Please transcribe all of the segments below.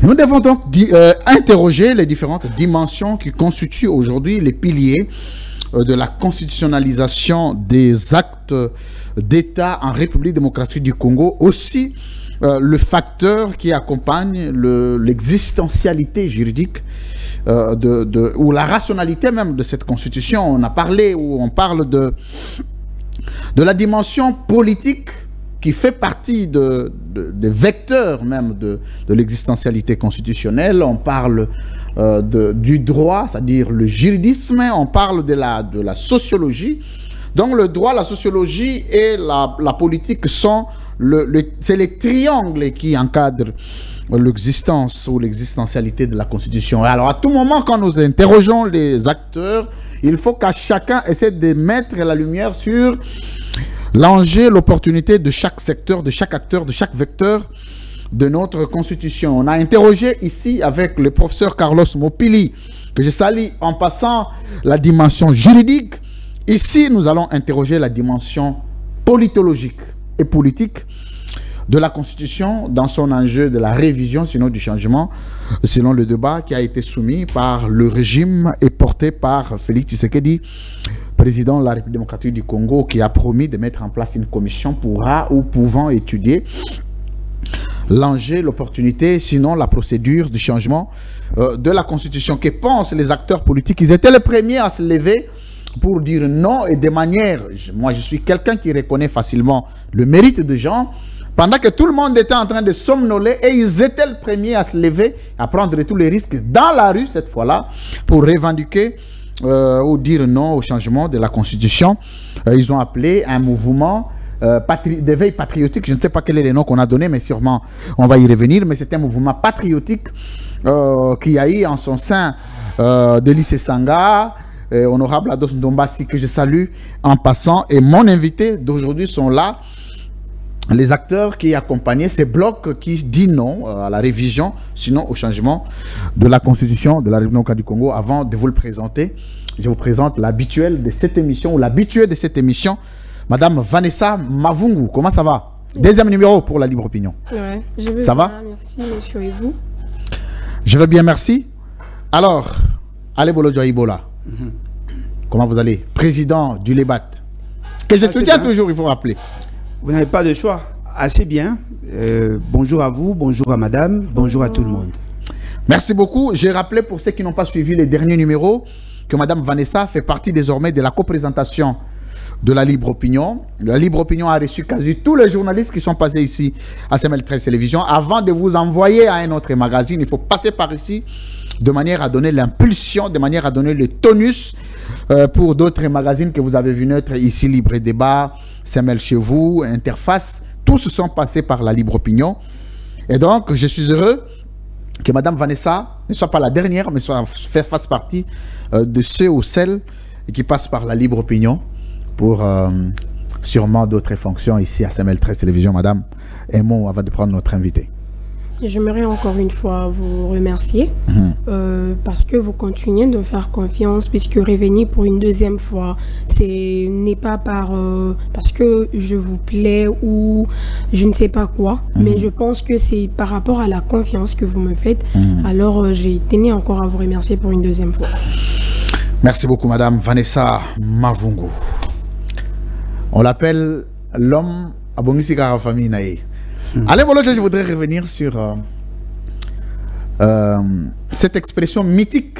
Nous devons donc interroger les différentes dimensions qui constituent aujourd'hui les piliers de la constitutionnalisation des actes d'État en République démocratique du Congo, aussi le facteur qui accompagne l'existentialité juridique ou la rationalité même de cette constitution. On a parlé, ou on parle de la dimension politique qui fait partie des vecteurs même de l'existentialité constitutionnelle. On parle du droit, c'est-à-dire le juridisme, on parle de la sociologie. Donc le droit, la sociologie et la politique sont c'est les triangles qui encadrent l'existence ou l'existentialité de la Constitution. Alors à tout moment, quand nous interrogeons les acteurs, il faut qu'à chacun essaie de mettre la lumière sur l'enjeu, l'opportunité de chaque secteur, de chaque acteur, de chaque vecteur de notre Constitution. On a interrogé ici avec le professeur Carlos Mopili, que je salue en passant, la dimension juridique. Ici, nous allons interroger la dimension politologique et politique de la Constitution dans son enjeu de la révision, sinon du changement, selon le débat qui a été soumis par le régime et porté par Félix Tshisekedi, président de la République démocratique du Congo, qui a promis de mettre en place une commission pouvant étudier l'enjeu, l'opportunité, sinon la procédure de changement de la Constitution. Que pensent les acteurs politiques? Ils étaient les premiers à se lever pour dire non, et de manière... Moi, je suis quelqu'un qui reconnaît facilement le mérite de gens, pendant que tout le monde était en train de somnoler, et ils étaient les premiers à se lever, à prendre tous les risques dans la rue, cette fois-là, pour revendiquer ou dire non au changement de la Constitution. Ils ont appelé un mouvement d'éveil patriotique. Je ne sais pas quel est le nom qu'on a donné, mais sûrement on va y revenir. Mais c'est un mouvement patriotique qui a eu en son sein Délice Sanga, honorable Ados Ndombasi, que je salue en passant, et mon invité d'aujourd'hui sont là. Les acteurs qui accompagnaient ces blocs qui disent non à la révision, sinon au changement de la Constitution de la République démocratique du Congo. Avant de vous le présenter, je vous présente l'habituelle de cette émission, ou l'habituée de cette émission, Madame Vanessa Mavungu. Comment ça va? Deuxième numéro pour la Libre Opinion. Ouais, je vais ça bien, va? Merci, monsieur, et vous? Je vais bien, merci. Alors, allez Bolo Ibola. Comment vous allez? Président du Lébat, que je soutiens toujours, il faut rappeler. Vous n'avez pas de choix. Assez bien. Bonjour à vous, bonjour à madame, bonjour à tout le monde. Merci beaucoup. J'ai rappelé pour ceux qui n'ont pas suivi les derniers numéros que madame Vanessa fait partie désormais de la coprésentation de la Libre Opinion. La Libre Opinion a reçu quasi tous les journalistes qui sont passés ici à CML 13 Télévision. Avant de vous envoyer à un autre magazine, il faut passer par ici de manière à donner l'impulsion, de manière à donner le tonus pour d'autres magazines que vous avez vu naître ici, Libre Débat, CML Chez Vous, Interface. Tous sont passés par la Libre Opinion. Et donc, je suis heureux que madame Vanessa ne soit pas la dernière, mais fasse partie de ceux ou celles qui passent par la Libre Opinion pour sûrement d'autres fonctions ici à CML 13 Télévision. Madame, un mot avant de prendre notre invité. J'aimerais encore une fois vous remercier parce que vous continuez de faire confiance, puisque revenir pour une deuxième fois, ce n'est pas parce que je vous plais ou je ne sais pas quoi, mais je pense que c'est par rapport à la confiance que vous me faites. Alors j'ai tenu encore à vous remercier pour une deuxième fois. Merci beaucoup madame Vanessa Mavungu. On l'appelle l'homme à Bongisika famille Naï. Allez, voilà, je voudrais revenir sur cette expression mythique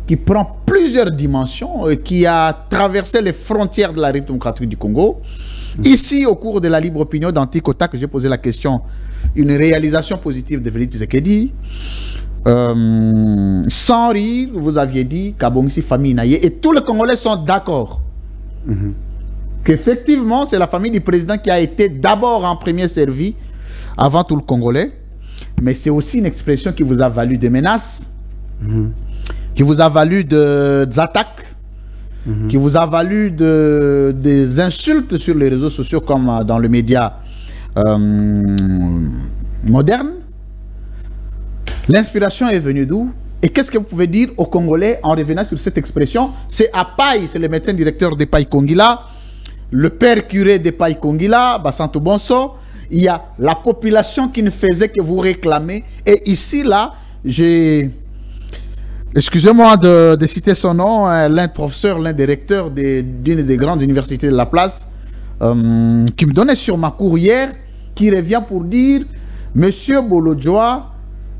qui prend plusieurs dimensions et qui a traversé les frontières de la République démocratique du Congo. Ici, au cours de la Libre Opinion d'Anticota, que j'ai posé la question, une réalisation positive de Félix Tshisekedi. Sans rire, vous aviez dit qu'Abongisi famille Naye, et tous les Congolais sont d'accord. Qu'effectivement, c'est la famille du président qui a été d'abord en premier servi avant tout le Congolais. Mais c'est aussi une expression qui vous a valu des menaces, qui vous a valu des attaques, qui vous a valu des insultes sur les réseaux sociaux comme dans le média moderne. L'inspiration est venue d'où? Et qu'est-ce que vous pouvez dire aux Congolais en revenant sur cette expression? C'est Apaï, c'est le médecin directeur de Paï Kongila, le père curé de Paï Kongila, Bassanto Bonso, il y a la population qui ne faisait que vous réclamer. Et ici, là, j'ai... Excusez-moi de citer son nom, l'un professeur, l'un des recteurs d'une des grandes universités de la place, qui me donnait sur ma courrière, qui revient pour dire, Monsieur Bolodjoa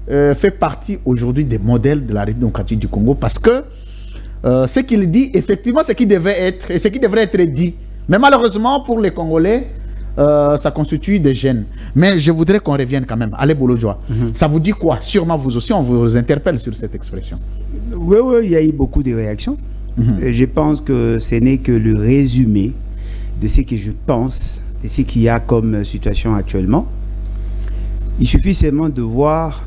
fait partie aujourd'hui des modèles de la République démocratique du Congo, parce que ce qu'il dit, effectivement, ce qui devait être, et ce qui devrait être dit. Mais malheureusement, pour les Congolais, ça constitue des gènes. Mais je voudrais qu'on revienne quand même. Allez, Bolodjoa, ça vous dit quoi? Sûrement vous aussi, on vous interpelle sur cette expression. Oui, oui, il y a eu beaucoup de réactions. Je pense que ce n'est que le résumé de ce que je pense, de ce qu'il y a comme situation actuellement. Il suffit seulement de voir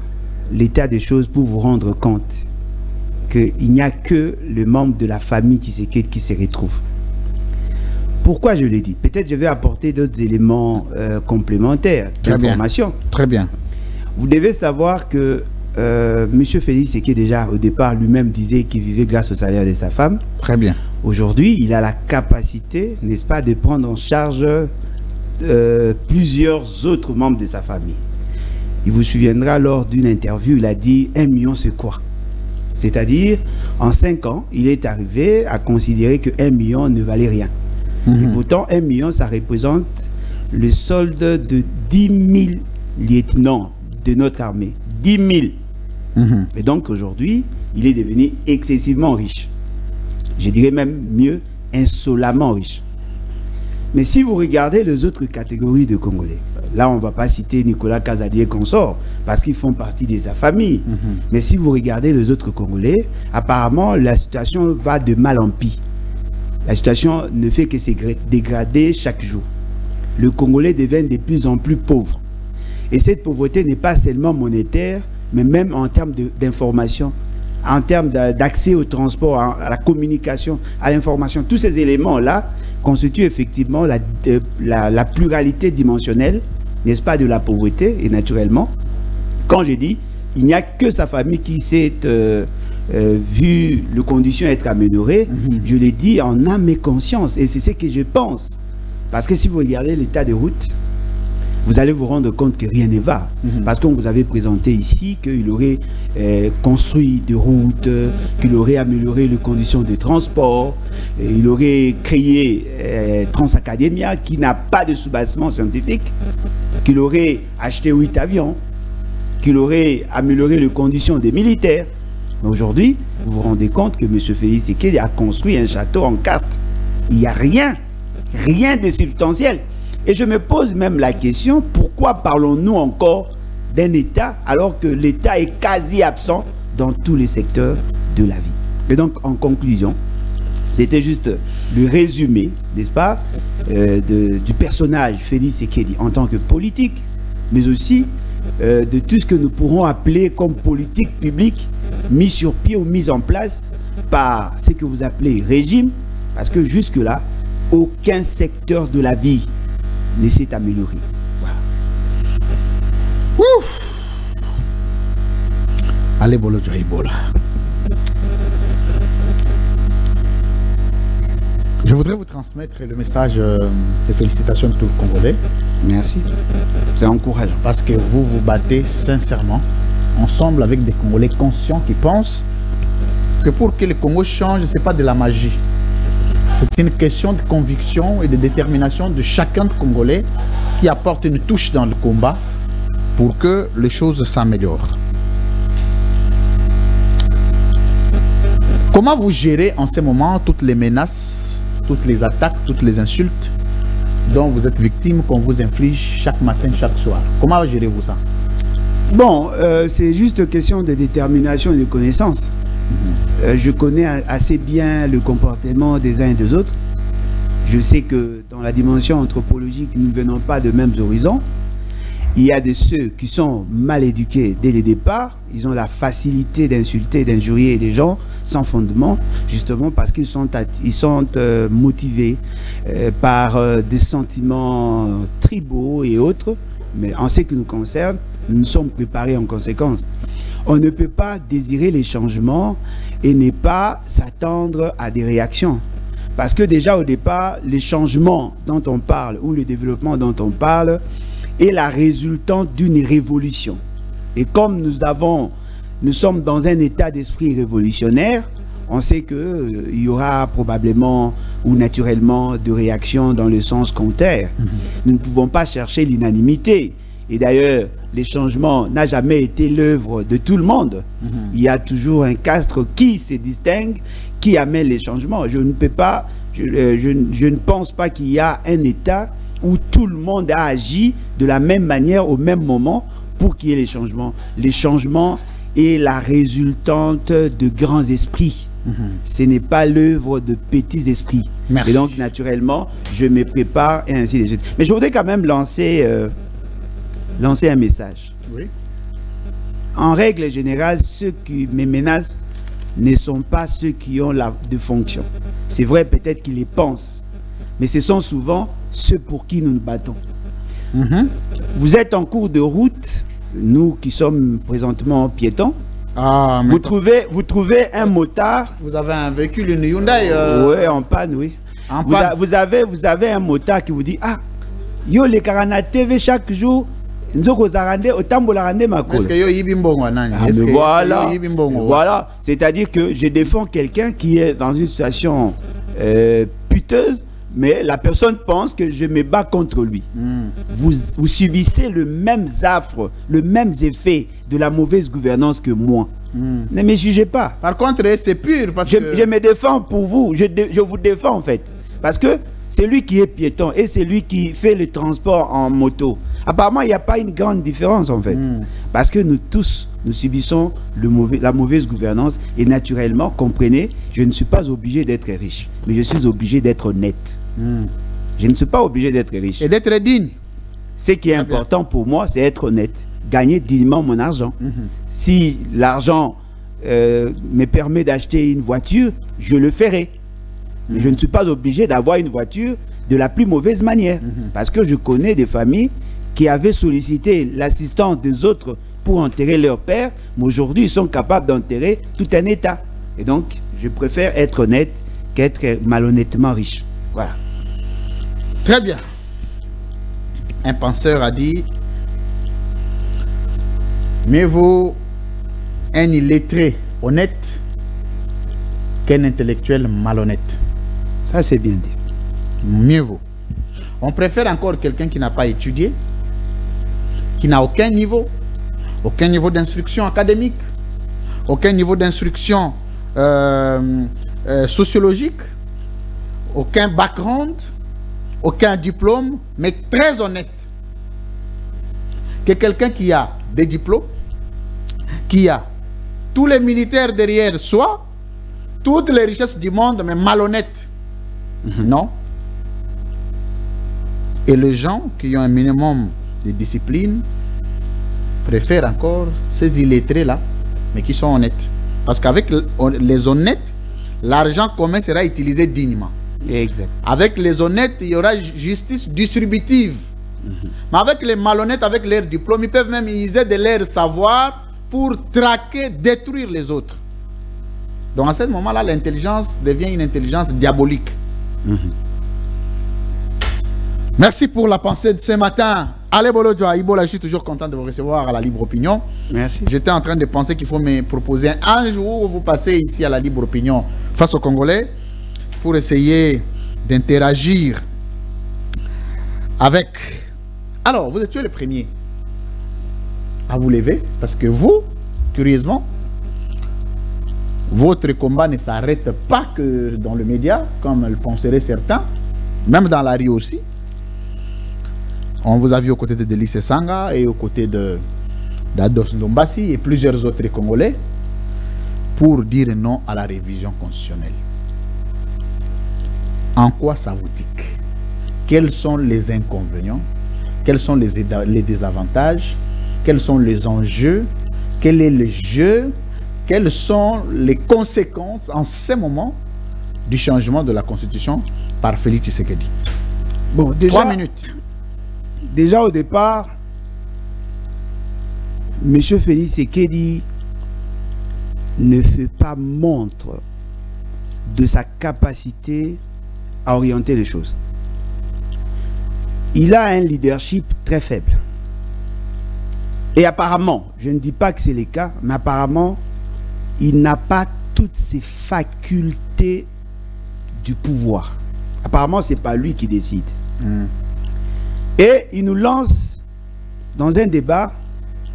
l'état des choses pour vous rendre compte qu'il n'y a que le membre de la famille qui se retrouve. Pourquoi je l'ai dit? Peut-être je vais apporter d'autres éléments complémentaires d'information. Très bien. Vous devez savoir que M. Félix Tshisekedi, déjà au départ, lui-même disait qu'il vivait grâce au salaire de sa femme. Très bien. Aujourd'hui, il a la capacité, n'est-ce pas, de prendre en charge plusieurs autres membres de sa famille. Il vous souviendra, lors d'une interview, il a dit 1 million c'est quoi? C'est-à-dire, en 5 ans, il est arrivé à considérer que 1 million ne valait rien. Et pourtant, 1 million, ça représente le solde de 10 000 lieutenants de notre armée. 10 000. Et donc, aujourd'hui, il est devenu excessivement riche. Je dirais même mieux, insolemment riche. Mais si vous regardez les autres catégories de Congolais, là, on ne va pas citer Nicolas Kazadi et consorts, parce qu'ils font partie de sa famille. Mais si vous regardez les autres Congolais, apparemment, la situation va de mal en pis. La situation ne fait que se dégrader chaque jour. Le Congolais devient de plus en plus pauvre. Et cette pauvreté n'est pas seulement monétaire, mais même en termes d'information, en termes d'accès au transport, à la communication, à l'information. Tous ces éléments-là constituent effectivement la pluralité dimensionnelle, n'est-ce pas, de la pauvreté. Et naturellement, quand je dis, il n'y a que sa famille qui s'est vu les conditions être améliorées, je l'ai dit en âme et conscience. Et c'est ce que je pense. Parce que si vous regardez l'état des routes, vous allez vous rendre compte que rien ne va. Parce qu'on vous avait présenté ici qu'il aurait construit des routes, qu'il aurait amélioré les conditions de transport, il aurait créé Transacademia qui n'a pas de soubassement scientifique, qu'il aurait acheté 8 avions, qu'il aurait amélioré les conditions des militaires. Mais aujourd'hui, vous vous rendez compte que M. Félix Tshisekedi a construit un château en carte. Il n'y a rien, rien de substantiel. Et je me pose même la question, pourquoi parlons-nous encore d'un État alors que l'État est quasi absent dans tous les secteurs de la vie? Et donc, en conclusion, c'était juste le résumé, n'est-ce pas, du personnage Félix Tshisekedi en tant que politique, mais aussi de tout ce que nous pourrons appeler comme politique publique mis sur pied ou mis en place par ce que vous appelez régime, parce que jusque-là, aucun secteur de la vie ne s'est amélioré. Voilà. Ouf. Allez, Bolodjoa Ibola. Je voudrais vous transmettre le message de félicitations de tout le Congolais. Merci. C'est encourageant. Parce que vous vous battez sincèrement, ensemble avec des Congolais conscients qui pensent que pour que le Congo change, ce n'est pas de la magie. C'est une question de conviction et de détermination de chacun de Congolais qui apporte une touche dans le combat pour que les choses s'améliorent. Comment vous gérez en ce moment toutes les menaces, toutes les attaques, toutes les insultes dont vous êtes victime, qu'on vous inflige chaque matin, chaque soir? Comment gérez-vous ça? Bon, c'est juste question de détermination et de connaissance. Je connais assez bien le comportement des uns et des autres. Je sais que dans la dimension anthropologique, nous ne venons pas de mêmes horizons. Il y a de ceux qui sont mal éduqués dès le départ. Ils ont la facilité d'insulter, d'injurier des gens sans fondement, justement parce qu'ils sont motivés par des sentiments tribaux et autres. Mais en ce qui nous concerne, nous sommes préparés en conséquence. On ne peut pas désirer les changements et ne pas s'attendre à des réactions. Parce que déjà au départ, les changements dont on parle ou le développement dont on parle, est la résultante d'une révolution. Et comme nous sommes dans un état d'esprit révolutionnaire, on sait qu'il y aura probablement ou naturellement de réactions dans le sens contraire. Nous ne pouvons pas chercher l'unanimité. Et d'ailleurs, les changements n'ont jamais été l'œuvre de tout le monde. Il y a toujours un castre qui se distingue, qui amène les changements. Je ne pense pas qu'il y a un État où tout le monde a agi de la même manière au même moment pour qu'il y ait les changements. Les changements est la résultante de grands esprits. Ce n'est pas l'œuvre de petits esprits. Merci. Et donc, naturellement, je me prépare et ainsi de suite. Mais je voudrais quand même lancer un message. Oui. En règle générale, ceux qui me menacent ne sont pas ceux qui ont de fonction. C'est vrai, peut-être qu'ils les pensent, mais ce sont souvent ceux pour qui nous nous battons. Vous êtes en cours de route, nous qui sommes présentement piétons. Ah, vous trouvez un motard. Vous avez un véhicule, une Hyundai Oui, en panne, oui. En panne. Vous avez un motard qui vous dit, ah, yo les Karana TV chaque jour, est-ce que yo yibimbongo nani? Voilà, c'est-à-dire que je défends quelqu'un qui est dans une situation puteuse, mais la personne pense que je me bats contre lui. Vous subissez le même affre, le même effet de la mauvaise gouvernance que moi. Ne me jugez pas. Par contre, c'est pur parce que... Je me défends pour vous, je vous défends en fait. Parce que c'est lui qui est piéton et c'est lui qui fait le transport en moto. Apparemment, il n'y a pas une grande différence en fait. Parce que nous tous, nous subissons la mauvaise gouvernance et naturellement, comprenez, je ne suis pas obligé d'être riche, mais je suis obligé d'être honnête. Je ne suis pas obligé d'être riche. Et d'être digne. Ce qui est important pour moi, c'est être honnête. Gagner dignement mon argent. Si l'argent me permet d'acheter une voiture, je le ferai. Mais je ne suis pas obligé d'avoir une voiture de la plus mauvaise manière. Parce que je connais des familles qui avaient sollicité l'assistance des autres pour enterrer leur père, mais aujourd'hui ils sont capables d'enterrer tout un État. Et donc, je préfère être honnête qu'être malhonnêtement riche. Voilà. Très bien. Un penseur a dit: mieux vaut un illettré honnête qu'un intellectuel malhonnête. Ça, c'est bien dit. Mieux vaut. On préfère encore quelqu'un qui n'a pas étudié, qui n'a aucun niveau d'instruction académique, aucun niveau d'instruction sociologique, aucun background, aucun diplôme, mais très honnête, que quelqu'un qui a des diplômes, qui a tous les militaires derrière soi, toutes les richesses du monde, mais malhonnête. Non. Et les gens qui ont un minimum de discipline préfèrent encore ces illettrés-là, mais qui sont honnêtes. Parce qu'avec les honnêtes, l'argent commun sera utilisé dignement. Exact. Avec les honnêtes, il y aura justice distributive. Mais avec les malhonnêtes, avec leurs diplômes, ils peuvent même user de leur savoir pour traquer, détruire les autres. Donc à ce moment-là, l'intelligence devient une intelligence diabolique. Merci pour la pensée de ce matin. Allez, Bolodjoa, Ibola, je suis toujours content de vous recevoir à la Libre Opinion. Merci. J'étais en train de penser qu'il faut me proposer un jour où vous passez ici à la Libre Opinion face aux Congolais pour essayer d'interagir avec... Alors, vous êtes le premier à vous lever parce que vous, curieusement, votre combat ne s'arrête pas que dans le média, comme le penseraient certains, même dans la rue aussi. On vous a vu aux côtés de Delice Sanga et aux côtés d'Ados Ndombasi et plusieurs autres Congolais pour dire non à la révision constitutionnelle. En quoi ça vous tique? Quels sont les inconvénients? Quels sont les désavantages? Quels sont les enjeux? Quel est le jeu? Quelles sont les conséquences en ce moment du changement de la Constitution par Félix Tshisekedi? Bon, déjà, 3 minutes. Déjà au départ, M. Félix Tshisekedi ne fait pas montre de sa capacité à orienter les choses. Il a un leadership très faible. Et apparemment, je ne dis pas que c'est le cas, mais apparemment, il n'a pas toutes ces facultés du pouvoir. Apparemment, ce n'est pas lui qui décide. Et il nous lance dans un débat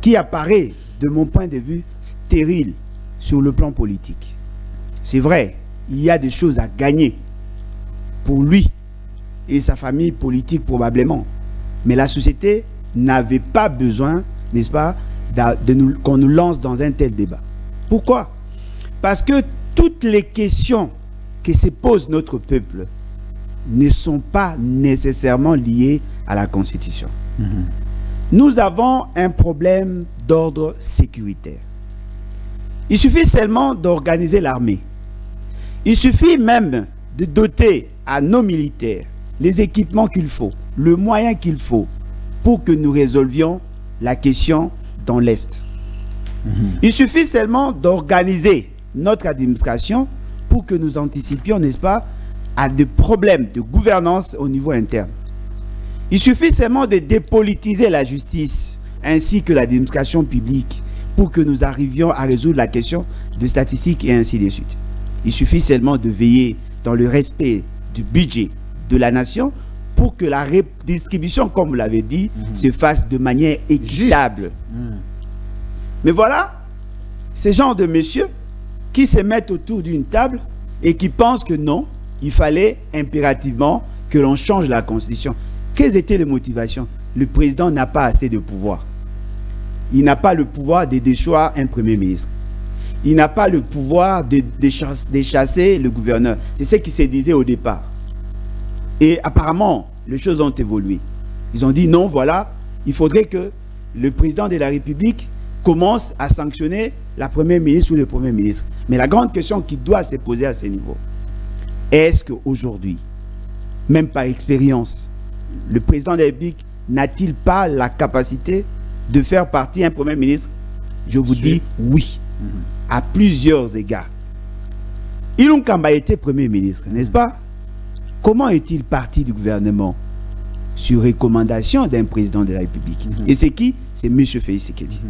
qui apparaît, de mon point de vue, stérile sur le plan politique. C'est vrai, il y a des choses à gagner pour lui et sa famille politique probablement. Mais la société n'avait pas besoin, n'est-ce pas, qu'on nous lance dans un tel débat. Pourquoi? Parce que toutes les questions que se pose notre peuple ne sont pas nécessairement liées à la Constitution. Nous avons un problème d'ordre sécuritaire. Il suffit seulement d'organiser l'armée. Il suffit même de doter à nos militaires les équipements qu'il faut, le moyen qu'il faut pour que nous résolvions la question dans l'Est. Il suffit seulement d'organiser notre administration pour que nous anticipions, n'est-ce pas, à des problèmes de gouvernance au niveau interne. Il suffit seulement de dépolitiser la justice ainsi que l'administration publique pour que nous arrivions à résoudre la question de statistiques et ainsi de suite. Il suffit seulement de veiller dans le respect du budget de la nation pour que la redistribution, comme vous l'avez dit, se fasse de manière équitable. Mais voilà, ces genres de messieurs qui se mettent autour d'une table et qui pensent que non, il fallait impérativement que l'on change la Constitution. Quelles étaient les motivations? Le président n'a pas assez de pouvoir. Il n'a pas le pouvoir de déchoir un premier ministre. Il n'a pas le pouvoir de chasser le gouverneur. C'est ce qui se disait au départ. Et apparemment, les choses ont évolué. Ils ont dit non, voilà, il faudrait que le président de la République commence à sanctionner la première ministre ou le premier ministre. Mais la grande question qui doit se poser à ce niveau, est-ce qu'aujourd'hui, même par expérience, le président de la République n'a-t-il pas la capacité de faire partie un premier ministre? Je vous dis oui, à plusieurs égards. Ilunga Kamba était premier ministre, n'est-ce pas? Comment est-il parti du gouvernement? Sur recommandation d'un président de la République. Et c'est qui? C'est M. Félix Tshisekedi.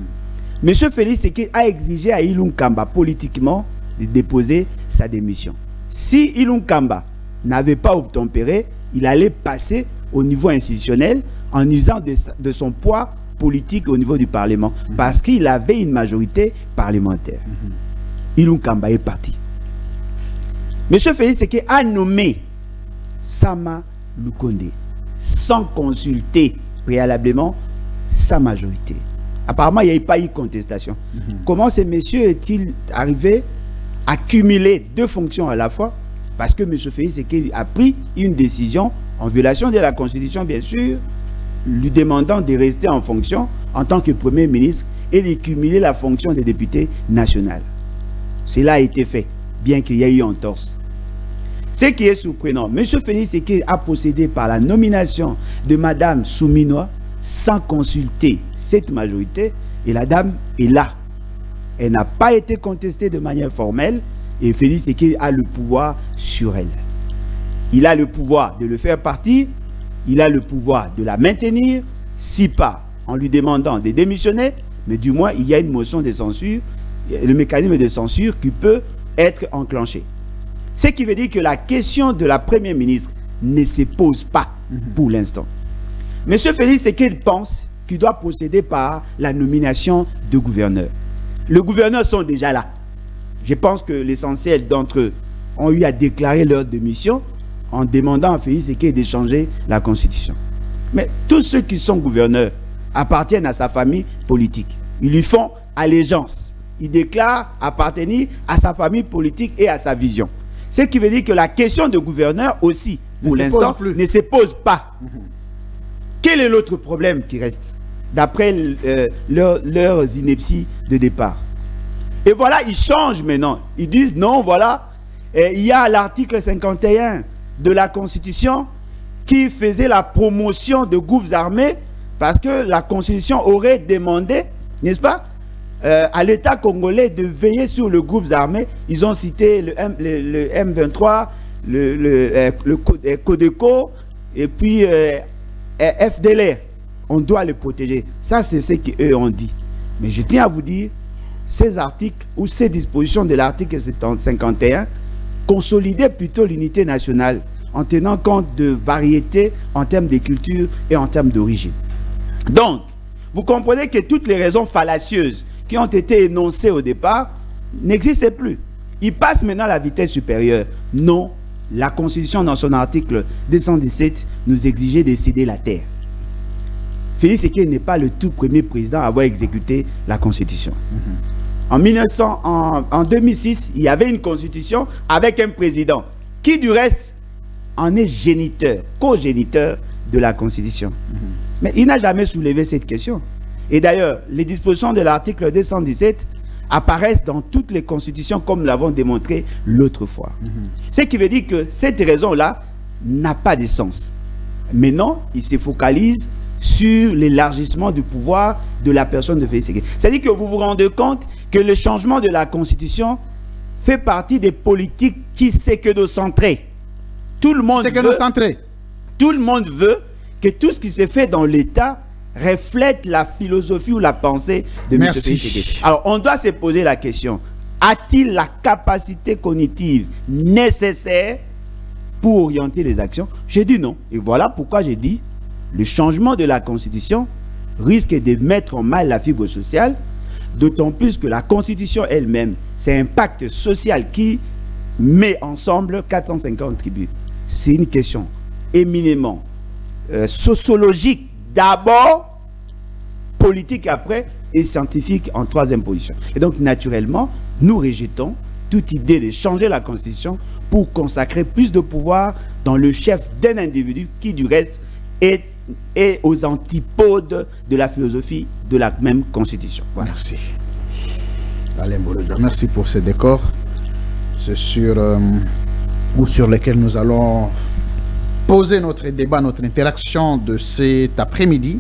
M. Félix Tshisekedi a exigé à Ilunga Kamba politiquement de déposer sa démission. Si Ilunga Kamba n'avait pas obtempéré, il allait passer au niveau institutionnel en usant de son poids politique au niveau du Parlement, parce qu'il avait une majorité parlementaire. Ilunga Kamba est parti. M. Félix Tshisekedi a nommé Sama Lukonde sans consulter préalablement sa majorité. Apparemment, il n'y a pas eu contestation. Comment ce monsieur est-il arrivé à cumuler deux fonctions à la fois? Parce que M. Félix Tshisekedi a pris une décision en violation de la Constitution, bien sûr, lui demandant de rester en fonction en tant que Premier ministre et de cumuler la fonction de député national. Cela a été fait, bien qu'il y ait eu entorse. Ce qui est surprenant, M. Félix Tshisekedi a procédé par la nomination de Mme Souminoa sans consulter cette majorité, et la dame est là. Elle n'a pas été contestée de manière formelle, et Félix Tshisekedi a le pouvoir sur elle. Il a le pouvoir de le faire partir, il a le pouvoir de la maintenir, si pas en lui demandant de démissionner, mais du moins il y a une motion de censure, le mécanisme de censure qui peut être enclenché. Ce qui veut dire que la question de la première ministre ne se pose pas pour l'instant. M. Félix Tshisekedi pense qu'il doit procéder par la nomination de gouverneurs. Les gouverneurs sont déjà là. Je pense que l'essentiel d'entre eux ont eu à déclarer leur démission en demandant à Félix Tshisekedi de changer la Constitution. Mais tous ceux qui sont gouverneurs appartiennent à sa famille politique. Ils lui font allégeance. Ils déclarent appartenir à sa famille politique et à sa vision. Ce qui veut dire que la question de gouverneur aussi, pour l'instant, ne se pose pas. Quel est l'autre problème qui reste, d'après leurs inepties de départ? Et voilà, ils changent maintenant. Ils disent non, voilà, il y a l'article 51 de la Constitution qui faisait la promotion de groupes armés parce que la Constitution aurait demandé, n'est-ce pas, à l'État congolais de veiller sur les groupes armés. Ils ont cité le M23, le Codeco et puis FDLR. On doit les protéger. Ça, c'est ce qu'eux ont dit. Mais je tiens à vous dire, ces articles ou ces dispositions de l'article 51 consolidaient plutôt l'unité nationale en tenant compte de variétés en termes de culture et en termes d'origine. Donc, vous comprenez que toutes les raisons fallacieuses qui ont été énoncées au départ n'existaient plus. Ils passent maintenant à la vitesse supérieure. Non, la Constitution dans son article 217 nous exigeait de céder la terre. Félix Séké n'est pas le tout premier président à avoir exécuté la Constitution. En 2006, il y avait une Constitution avec un président qui, du reste, en est géniteur, co-géniteur de la Constitution. Mais il n'a jamais soulevé cette question. Et d'ailleurs, les dispositions de l'article 217 apparaissent dans toutes les constitutions comme nous l'avons démontré l'autre fois. Ce qui veut dire que cette raison-là n'a pas de sens. Mais non, il se focalise sur l'élargissement du pouvoir de la personne de Félix Séké. C'est-à-dire que vous vous rendez compte que le changement de la Constitution fait partie des politiques tshisekedi-centrées. Tout le monde veut que tout ce qui se fait dans l'État reflète la philosophie ou la pensée de M. Félix Séké. Alors, on doit se poser la question, a-t-il la capacité cognitive nécessaire pour orienter les actions? J'ai dit non. Et voilà pourquoi j'ai dit le changement de la Constitution risque de mettre en mal la fibre sociale, d'autant plus que la Constitution elle-même, c'est un pacte social qui met ensemble 450 tribus. C'est une question éminemment sociologique d'abord, politique après, et scientifique en troisième position. Et donc, naturellement, nous rejetons toute idée de changer la Constitution pour consacrer plus de pouvoir dans le chef d'un individu qui, du reste, est aux antipodes de la philosophie de la même Constitution. Voilà. Merci. Alain Bolodjoa, merci pour ce décor. C'est sur lesquels nous allons poser notre débat, notre interaction de cet après-midi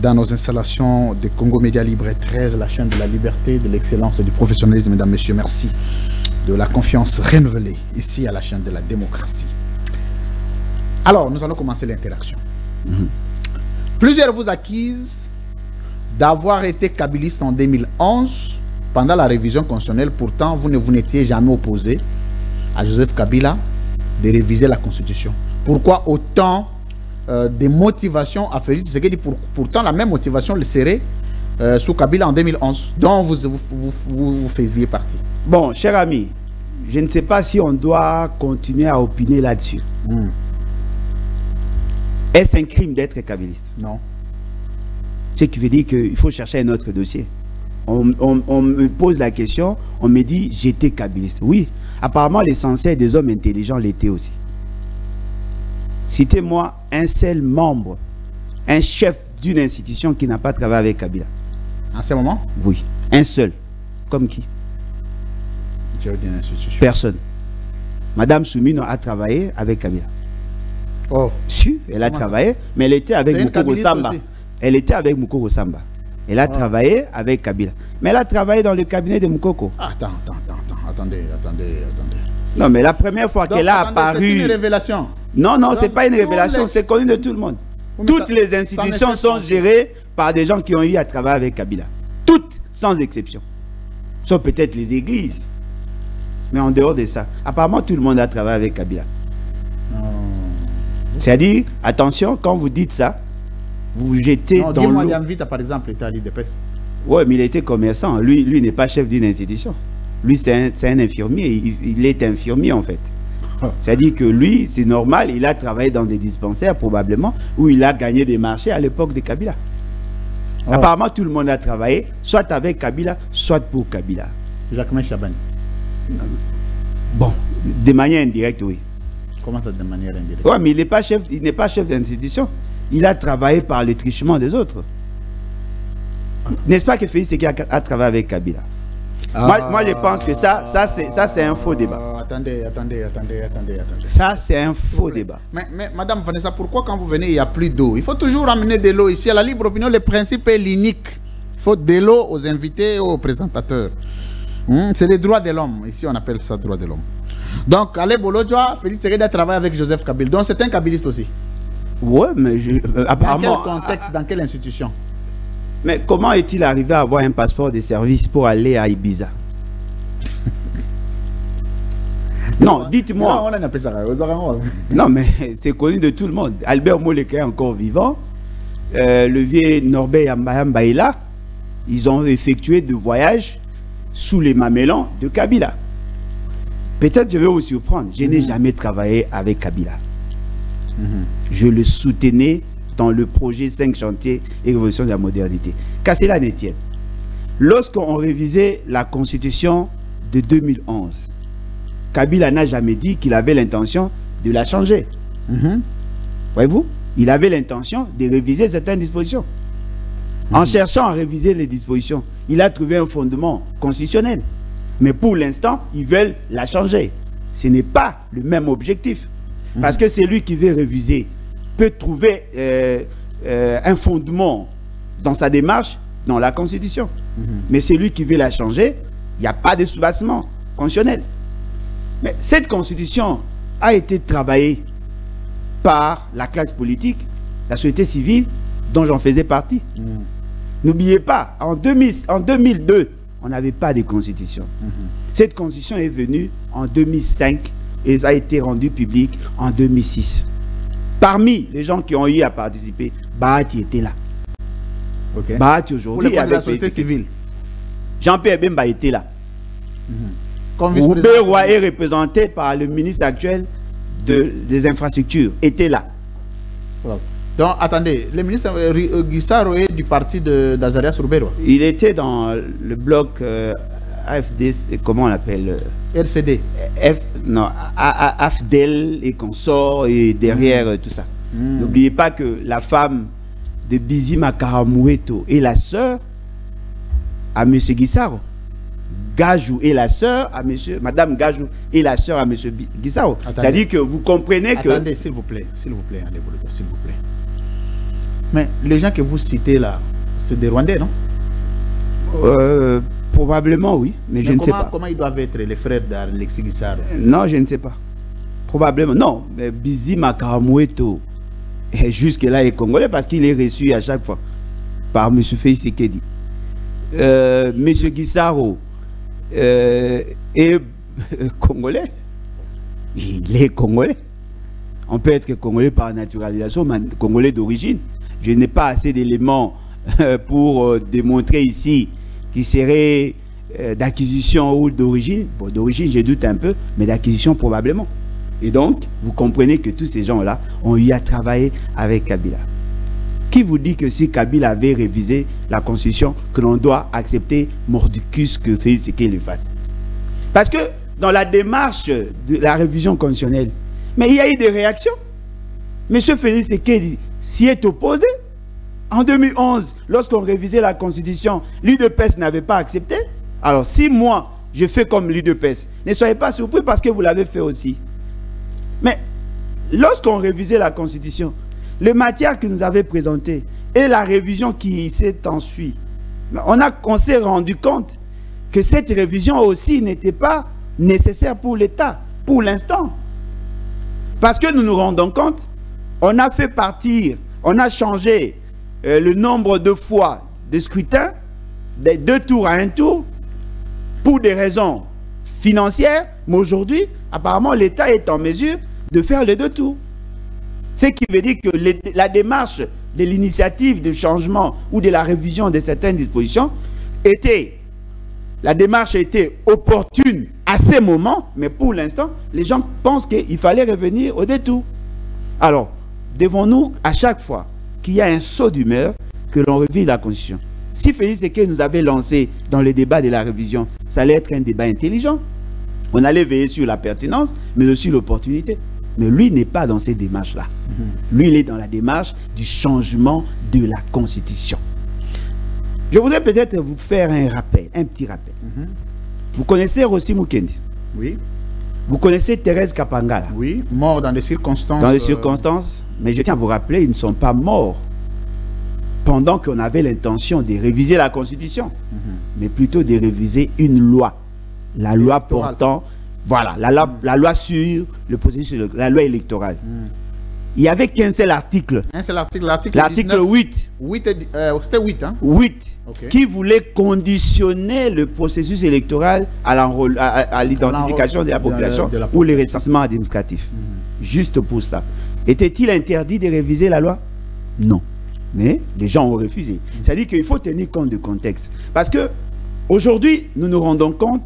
dans nos installations de Congo Média Libre 13, la chaîne de la liberté, de l'excellence et du professionnalisme. Mesdames, Messieurs, merci de la confiance renouvelée ici à la chaîne de la démocratie. Alors, nous allons commencer l'interaction. Plusieurs vous accusent d'avoir été kabylistes en 2011 pendant la révision constitutionnelle. Pourtant, vous n'étiez jamais opposé à Joseph Kabila de réviser la Constitution. Pourquoi autant de motivations à Félix Tshisekedi? Pourtant, la même motivation le serait sous Kabila en 2011, dont vous faisiez partie. Bon, cher ami, je ne sais pas si on doit continuer à opiner là-dessus. Est-ce un crime d'être kabyliste? Non. Ce qui veut dire qu'il faut chercher un autre dossier. On me pose la question, on me dit j'étais kabyliste. Oui, apparemment l'essentiel des hommes intelligents l'étaient aussi. Citez-moi un seul membre, un chef d'une institution qui n'a pas travaillé avec Kabila. En ce moment? Oui, un seul. Comme qui? D'une institution. Personne. Madame Soumino a travaillé avec Kabila. Oh. Si, elle a travaillé, mais elle était avec Mukoko Samba. Elle était avec Mukoko Samba. Elle a travaillé avec Kabila. Mais elle a travaillé dans le cabinet de Mukoko. Attendez. Non, mais la première fois qu'elle a apparu... C'est une révélation. Non, ce n'est pas une révélation, c'est connu de tout le monde. Toutes les institutions sont gérées par des gens qui ont eu à travailler avec Kabila. Toutes, sans exception. Sauf peut-être les églises. Mais en dehors de ça, apparemment tout le monde a travaillé avec Kabila. C'est-à-dire, attention, quand vous dites ça, vous vous jetez dans l'eau. Diamvita, par exemple, était à l'IDPS. Oui, mais il était commerçant. Lui n'est pas chef d'une institution. Lui, c'est un infirmier. Il est infirmier, en fait. C'est-à-dire que lui, c'est normal, il a travaillé dans des dispensaires, probablement, où il a gagné des marchés à l'époque de Kabila. Apparemment, tout le monde a travaillé, soit avec Kabila, soit pour Kabila. Jacquemain Chabani. Bon, de manière indirecte, oui. Comment ça, de manière indirecte? Oui, mais il n'est pas chef d'institution. Il a travaillé par le trichement des autres. N'est-ce pas que Félix Séké a travaillé avec Kabila? Moi, je pense que ça c'est un faux débat. Attendez. Ça, c'est un faux débat. Mais Madame Vanessa, pourquoi quand vous venez, il n'y a plus d'eau? Il faut toujours amener de l'eau ici. À la libre opinion, le principe est l'unique. Il faut de l'eau aux invités et aux présentateurs. C'est les droits de l'homme. Ici, on appelle ça droits de l'homme. Donc, Alain Bolodjoa, Félix Séké a travaillé avec Joseph Kabila. Donc, c'est un kabiliste aussi. Ouais, mais apparemment... Dans quel contexte, dans quelle institution? Mais comment est-il arrivé à avoir un passeport de service pour aller à Ibiza? Non, dites-moi. Non, mais c'est connu de tout le monde. Albert Moleka est encore vivant. Le vieux Norbert Yamba est là. Ils ont effectué des voyages sous les mamellons de Kabila. Peut-être je vais vous surprendre. Je n'ai jamais travaillé avec Kabila. Je le soutenais dans le projet 5 chantiers et révolution de la modernité. Qu'à cela ne tienne. Lorsqu'on révisait la constitution de 2011, Kabila n'a jamais dit qu'il avait l'intention de la changer. Voyez-vous? Il avait l'intention de réviser certaines dispositions. En cherchant à réviser les dispositions, il a trouvé un fondement constitutionnel. Mais pour l'instant, ils veulent la changer. Ce n'est pas le même objectif. Parce que c'est lui qui veut réviser, peut trouver un fondement dans sa démarche, dans la Constitution. Mais c'est lui qui veut la changer, il n'y a pas de soubassement constitutionnel. Mais cette Constitution a été travaillée par la classe politique, la société civile, dont j'en faisais partie. N'oubliez pas, en 2002, on n'avait pas de Constitution. Cette Constitution est venue en 2005 et ça a été rendu public en 2006. Parmi les gens qui ont eu à participer, Bahati était là. Bahati aujourd'hui est avec la société civile. Jean-Pierre Bemba était là. Oubé Roy est représenté par le ministre actuel des infrastructures, était là. Donc, attendez, le ministre Guissaro est du parti d'Azarias Roubeiro. Il était dans le bloc AFD, comment on l'appelle? RCD. Non, AFDEL et consorts et derrière tout ça. N'oubliez pas que la femme de Bizi Makaramoueto est la sœur à M. Guissaro. Gajou est la sœur à Madame Gajou est la sœur à M. Guissaro. C'est-à-dire que vous comprenez que... Attendez, s'il vous plaît, s'il vous plaît. Mais les gens que vous citez là, c'est des Rwandais, non? Probablement oui, mais je ne sais pas. Comment ils doivent être les frères d'Alexis Guissaro? Non, je ne sais pas. Probablement, non. Mais Bizi Makaramoueto, jusque-là, est congolais parce qu'il est reçu à chaque fois par M. Félix Sekedi. M. Guissaro est congolais. Il est congolais. On peut être congolais par naturalisation, mais congolais d'origine. Je n'ai pas assez d'éléments pour démontrer ici qu'il serait d'acquisition ou d'origine. Bon, d'origine, je doute un peu, mais d'acquisition probablement. Et donc, vous comprenez que tous ces gens-là ont eu à travailler avec Kabila. Qui vous dit que si Kabila avait révisé la Constitution, que l'on doit accepter mordicus que Félix Sekedi le fasse? Parce que dans la démarche de la révision constitutionnelle, mais il y a eu des réactions. M. Félix Sekedi s'y est opposé. En 2011, lorsqu'on révisait la Constitution, l'UDPS n'avait pas accepté. Alors, si moi, je fais comme l'UDPS, ne soyez pas surpris parce que vous l'avez fait aussi. Mais lorsqu'on révisait la Constitution, les matières que nous avait présentées et la révision qui s'est ensuite, on s'est rendu compte que cette révision aussi n'était pas nécessaire pour l'État, pour l'instant. Parce que nous nous rendons compte, on a fait partir, on a changé le nombre de fois de scrutin, des 2 tours à 1 tour, pour des raisons financières, mais aujourd'hui, apparemment, l'État est en mesure de faire les 2 tours. Ce qui veut dire que la démarche de l'initiative de changement ou de la révision de certaines dispositions la démarche était opportune à ces moments, mais pour l'instant, les gens pensent qu'il fallait revenir au détour. Alors, devons-nous à chaque fois qu'il y a un saut d'humeur que l'on révise la Constitution? Si Félix Sekedi nous avait lancé dans le débat de la révision, ça allait être un débat intelligent. On allait veiller sur la pertinence, mais aussi l'opportunité. Mais lui n'est pas dans ces démarches-là. Lui, il est dans la démarche du changement de la Constitution. Je voudrais peut-être vous faire un rappel, un petit rappel. Vous connaissez Rossi Mukendi? Oui. Vous connaissez Thérèse Kapangala? Oui, mort dans des circonstances... Dans des circonstances, mais je tiens à vous rappeler, ils ne sont pas morts pendant qu'on avait l'intention de réviser la Constitution, mais plutôt de réviser une loi. La loi portant... Voilà, la loi sur le processus, la loi électorale. Il n'y avait qu'un seul article. Un seul article, l'article L'article 8. C'était 8, hein? 8. Okay. Qui voulait conditionner le processus électoral à l'identification de la population ou les recensements administratifs. Juste pour ça. Était-il interdit de réviser la loi? Non. Mais les gens ont refusé. C'est-à-dire qu'il faut tenir compte du contexte. Parce que aujourd'hui, nous nous rendons compte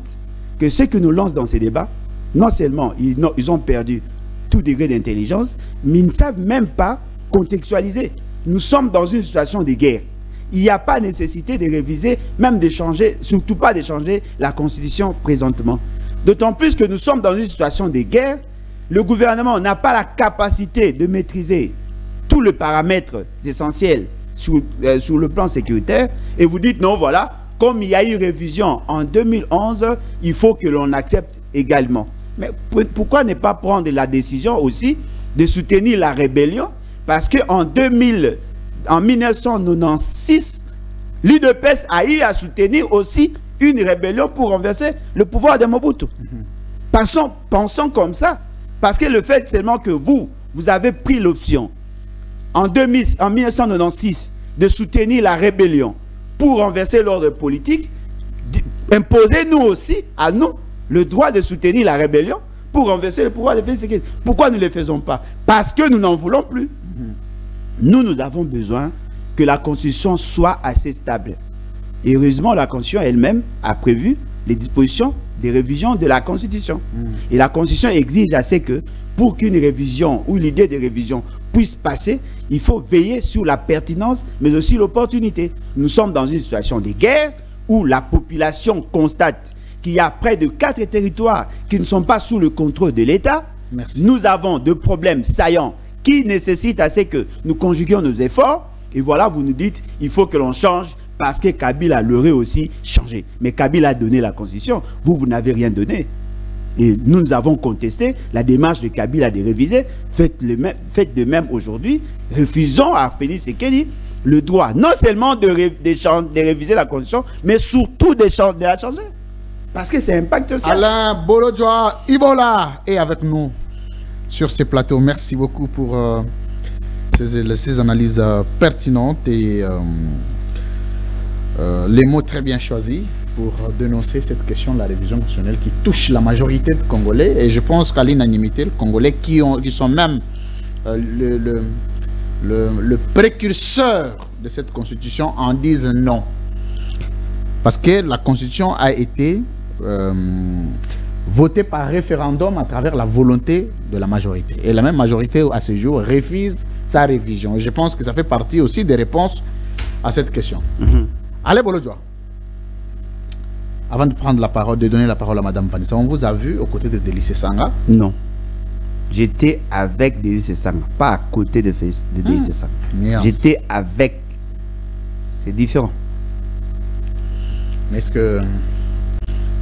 que ceux qui nous lancent dans ces débats, non seulement ils ont perdu tout degré d'intelligence, mais ils ne savent même pas contextualiser. Nous sommes dans une situation de guerre. Il n'y a pas nécessité de réviser, même de changer, surtout pas de changer la Constitution présentement. D'autant plus que nous sommes dans une situation de guerre. Le gouvernement n'a pas la capacité de maîtriser tous les paramètres essentiels sur le plan sécuritaire. Et vous dites non, voilà, comme il y a eu révision en 2011, il faut que l'on accepte également. Mais pourquoi ne pas prendre la décision aussi de soutenir la rébellion? Parce qu'en 1996, l'UDPS a eu à soutenir aussi une rébellion pour renverser le pouvoir de Mobutu. Pensons comme ça. Parce que le fait seulement que vous avez pris l'option en 1996 de soutenir la rébellion pour renverser l'ordre politique, imposez-nous aussi, à nous, le droit de soutenir la rébellion pour renverser le pouvoir de sécurité. Pourquoi nous ne le faisons pas? Parce que nous n'en voulons plus. Nous avons besoin que la Constitution soit assez stable. Et heureusement, la Constitution elle-même a prévu les dispositions des révisions de la Constitution. Et la Constitution exige assez que pour qu'une révision ou l'idée de révision puisse passer, il faut veiller sur la pertinence, mais aussi l'opportunité. Nous sommes dans une situation de guerre où la population constate qu'il y a près de 4 territoires qui ne sont pas sous le contrôle de l'État. Nous avons des problèmes saillants qui nécessitent assez que nous conjuguions nos efforts. Et voilà, vous nous dites, il faut que l'on change parce que Kabila l'aurait aussi changé. Mais Kabila a donné la Constitution. Vous n'avez rien donné. Et nous avons contesté la démarche de Kabila de réviser. Faites de même aujourd'hui. Refusons à Félix Tshisekedi le droit, non seulement de réviser la Constitution, mais surtout de la changer. Parce que c'est impact social. Alain Bolodjoa Ibola est avec nous sur ce plateau. Merci beaucoup pour ces analyses pertinentes et les mots très bien choisis pour dénoncer cette question de la révision constitutionnelle qui touche la majorité de Congolais. Et je pense qu'à l'unanimité, les Congolais qui sont même le précurseur de cette constitution en disent non. Parce que la constitution a été votée par référendum à travers la volonté de la majorité. Et la même majorité à ce jour refuse sa révision. Et je pense que ça fait partie aussi des réponses à cette question. Allez, Bolodjoa. Avant de prendre la parole, de donner la parole à Madame Vanessa, on vous a vu aux côtés de Délice Sanga? Non. J'étais avec Délice Sanga, pas à côté de Délice Sanga. J'étais avec. C'est différent. Mais est-ce que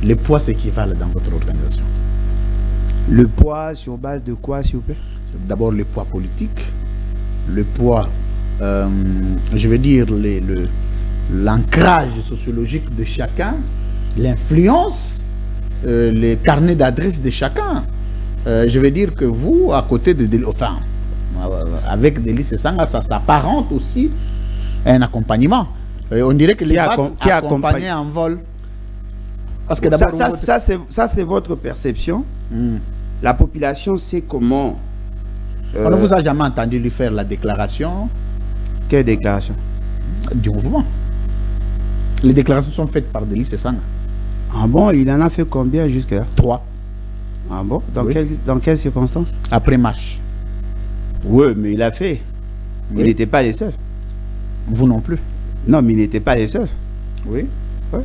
les poids s'équivalent dans votre organisation? Le poids sur base de quoi, s'il vous plaît? D'abord le poids politique, le poids, je veux dire, l'ancrage sociologique de chacun, l'influence, les carnets d'adresse de chacun. Je veux dire que vous, à côté de... Enfin, avec Délice Sanga, ça s'apparente aussi à un accompagnement. On dirait que les qui accompagné en vol. Parce que d'abord... Ça, c'est votre perception. La population sait comment... On ne vous a jamais entendu lui faire la déclaration. Quelle déclaration? Du mouvement. Les déclarations sont faites par Délice Sanga. Ah bon, il en a fait combien jusque-là? 3. Ah bon? Dans quelles circonstances? Après marche. Oui, mais il a fait. Oui. Il n'était pas les seuls. Vous non plus. Non, mais il n'était pas les seuls. Oui. Ouais.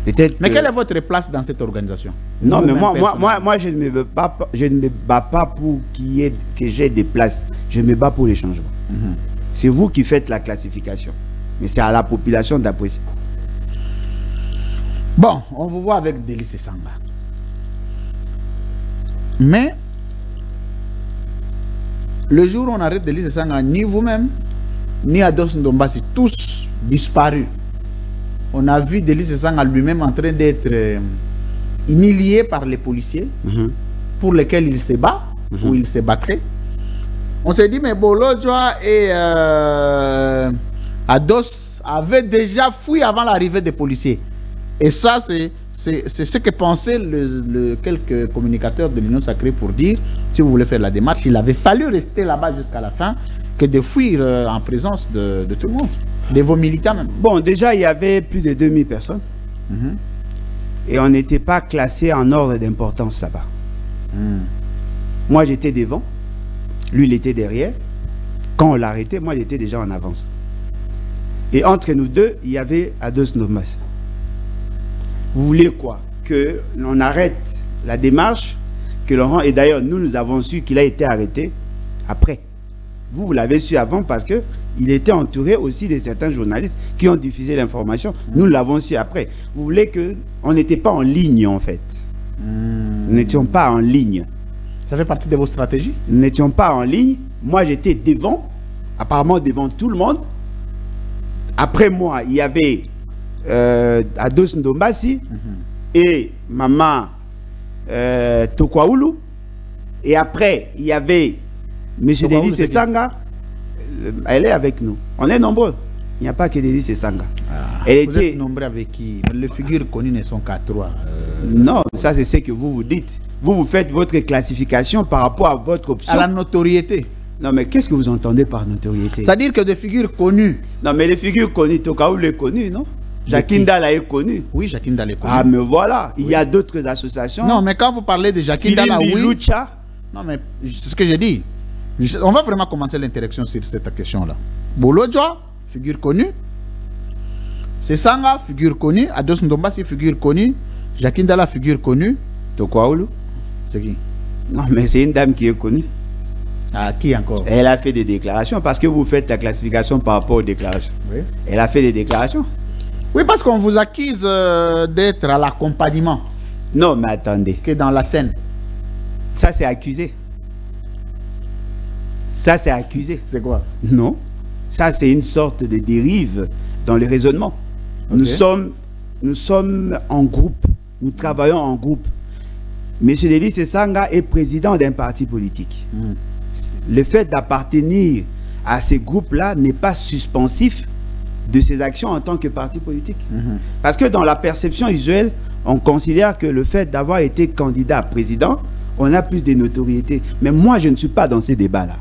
Mais quelle est votre place dans cette organisation? Non, mais moi, je ne me bats pas pour que j'ai des places. Je me bats pour les changements. C'est vous qui faites la classification. Mais c'est à la population d'apprécier. Bon, on vous voit avec Délice Sanga. Mais, le jour où on arrête Délice Sanga, ni vous-même, ni Ados Ndombasi, tous disparus. On a vu Délice Sanga lui-même en train d'être humilié par les policiers pour lesquels il se bat, ou il se battrait. On s'est dit, mais Bolodjoa et Ados avaient déjà fui avant l'arrivée des policiers. Et ça, c'est ce que pensaient quelques communicateurs de l'Union Sacrée pour dire, si vous voulez faire la démarche, il avait fallu rester là-bas jusqu'à la fin que de fuir en présence de tout le monde, de vos militants même. Bon, déjà, il y avait plus de 2000 personnes. Et on n'était pas classé en ordre d'importance là-bas. Moi, j'étais devant. Lui, il était derrière. Quand on l'a arrêté, moi, j'étais déjà en avance. Et entre nous deux, il y avait Ados Ndombassi. Vous voulez quoi? Que l'on arrête la démarche, que l'on rend... Et d'ailleurs, nous avons su qu'il a été arrêté après. Vous l'avez su avant parce que il était entouré aussi de certains journalistes qui ont diffusé l'information. Nous l'avons su après. Vous voulez que... On n'était pas en ligne, en fait. Nous n'étions pas en ligne. Ça fait partie de vos stratégies? Nous n'étions pas en ligne. Moi, j'étais devant, apparemment devant tout le monde. Après moi, il y avait Ados Ndombassi et maman Tokwaoulou. Et après, il y avait M. Denis Sesanga. Elle est avec nous. On est nombreux. Il n'y a pas que Denis Sesanga. Vous êtes nombreux avec qui? Les figures connues ne sont qu'à 3. Non, ça c'est ce que vous vous dites. Vous faites votre classification par rapport à votre option. À la notoriété. Non, mais qu'est-ce que vous entendez par notoriété? C'est-à-dire que des figures connues. Non, mais les figures connues, Tokaoulou est connu, non? Jacqueline Dala est connue. Oui, Jacqueline Dala est connue. Ah, mais voilà, il y a d'autres associations. Non, mais quand vous parlez de Jacqueline Dala, oui. Lucha. Non, mais c'est ce que j'ai dit. On va vraiment commencer l'interaction sur cette question-là. Bolodjoa, figure connue. Sesanga, figure connue. Ados Ndombassi, figure connue. Jacqueline Dala, figure connue. Tokwaoulou. C'est qui? Non, mais c'est une dame qui est connue. Ah, qui encore? Elle a fait des déclarations parce que vous faites la classification par rapport aux déclarations. Oui. Elle a fait des déclarations. Oui, parce qu'on vous accuse d'être à l'accompagnement. Non, mais attendez. Que dans la scène. Ça, c'est accusé. Ça, c'est accusé. C'est quoi? Non. Ça, c'est une sorte de dérive dans le raisonnement. Okay. Nous sommes en groupe. Nous travaillons en groupe. M. Denis Sesanga est président d'un parti politique. Le fait d'appartenir à ces groupes-là n'est pas suspensif de ses actions en tant que parti politique. Parce que dans la perception usuelle, on considère que le fait d'avoir été candidat à président, on a plus de notoriété. Mais moi, je ne suis pas dans ces débats-là.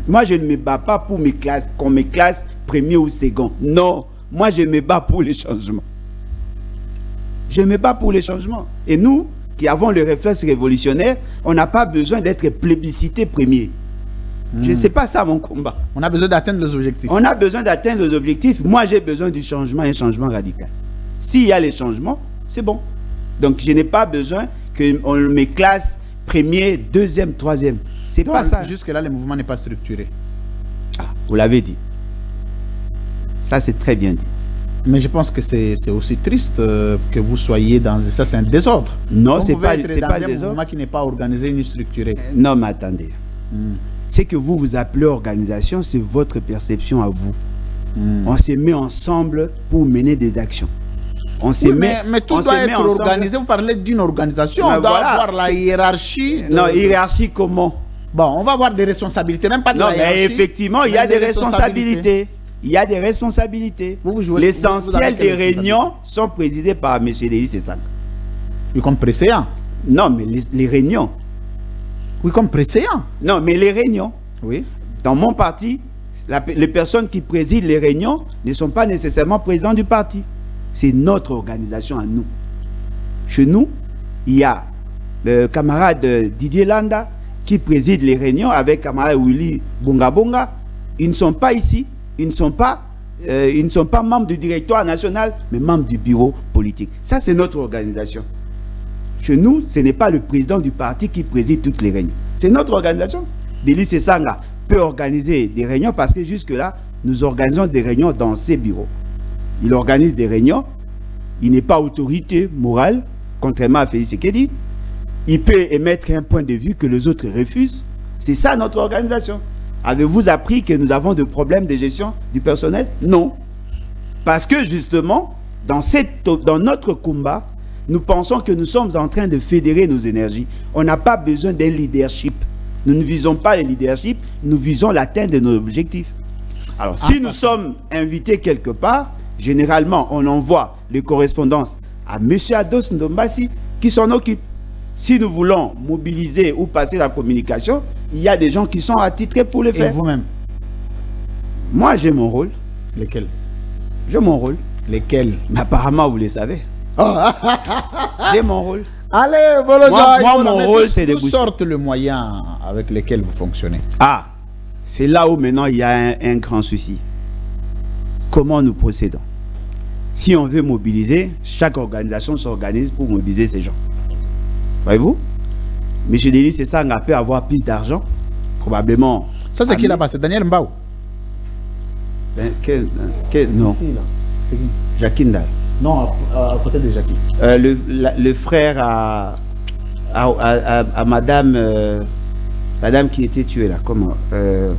Moi, je ne me bats pas pour mes classes, qu'on me classe premier ou second. Non, moi, je me bats pour les changements. Je me bats pour les changements. Et nous, qui avons le réflexe révolutionnaire, on n'a pas besoin d'être plébiscité premier. Je ne sais pas ça mon combat. On a besoin d'atteindre les objectifs. On a besoin d'atteindre les objectifs. Moi, j'ai besoin du changement, un changement radical. S'il y a les changements, c'est bon. Donc, je n'ai pas besoin qu'on me classe premier, deuxième, troisième. C'est pas ça. Jusque-là, le mouvement n'est pas structuré. Ah, vous l'avez dit. Ça, c'est très bien dit. Mais je pense que c'est aussi triste que vous soyez dans... Ça, c'est un désordre. Non, c'est pas un mouvement qui n'est pas organisé ni structuré. Non, mais attendez. C'est que vous appelez organisation, c'est votre perception à vous. On se met ensemble pour mener des actions. On se met, mais tout doit être organisé. Vous parlez d'une organisation. On doit avoir la hiérarchie. Non, hiérarchie comment? Bon, on va avoir des responsabilités, même pas de la hiérarchie. Mais effectivement, il y a des responsabilités. Il y a des responsabilités. L'essentiel des réunions sont présidées par M. Denis Sesanga. Oui, comme préséant. Non, mais les réunions. Oui, comme préséant. Non, mais les réunions. Oui. Dans mon parti, les personnes qui président les réunions ne sont pas nécessairement présidents du parti. C'est notre organisation à nous. Chez nous, il y a le camarade Didier Landa qui préside les réunions avec camarade Willy Bonga Bonga. Ils ne sont pas ici. Ils ne sont pas membres du directoire national, mais membres du bureau politique. Ça, c'est notre organisation. Chez nous, ce n'est pas le président du parti qui préside toutes les réunions. C'est notre organisation. Denis Sesanga peut organiser des réunions parce que jusque-là, nous organisons des réunions dans ses bureaux. Il organise des réunions. Il n'est pas autorité morale, contrairement à Félix Sekedi. Il peut émettre un point de vue que les autres refusent. C'est ça notre organisation. Avez-vous appris que nous avons des problèmes de gestion du personnel? Non. Parce que justement, dans notre combat, nous pensons que nous sommes en train de fédérer nos énergies. On n'a pas besoin d'un leadership. Nous ne visons pas le leadership, nous visons l'atteinte de nos objectifs. Alors, si nous sommes invités quelque part, généralement, on envoie les correspondances à M. Ados Ndombasi qui s'en occupe. Si nous voulons mobiliser ou passer la communication, il y a des gens qui sont attitrés pour le faire. Et vous-même? Moi, j'ai mon rôle. Lesquels? J'ai mon rôle. Lesquels? Mais apparemment, vous le savez. J'ai mon rôle. Allez, moi, mon rôle, c'est de vous sorte le moyen avec lequel vous fonctionnez. Ah, c'est là où maintenant il y a un grand souci. Comment nous procédons? Si on veut mobiliser, chaque organisation s'organise pour mobiliser ces gens. Voyez-vous? Monsieur Denis, c'est ça, on peut avoir plus d'argent. Probablement. Ça, c'est qui là-bas? C'est Daniel Mbao? Non. Ici, là. C'est qui? Jacqueline Dalle. Non, à côté de Jackie. Le frère à madame, madame qui était tuée là, comment?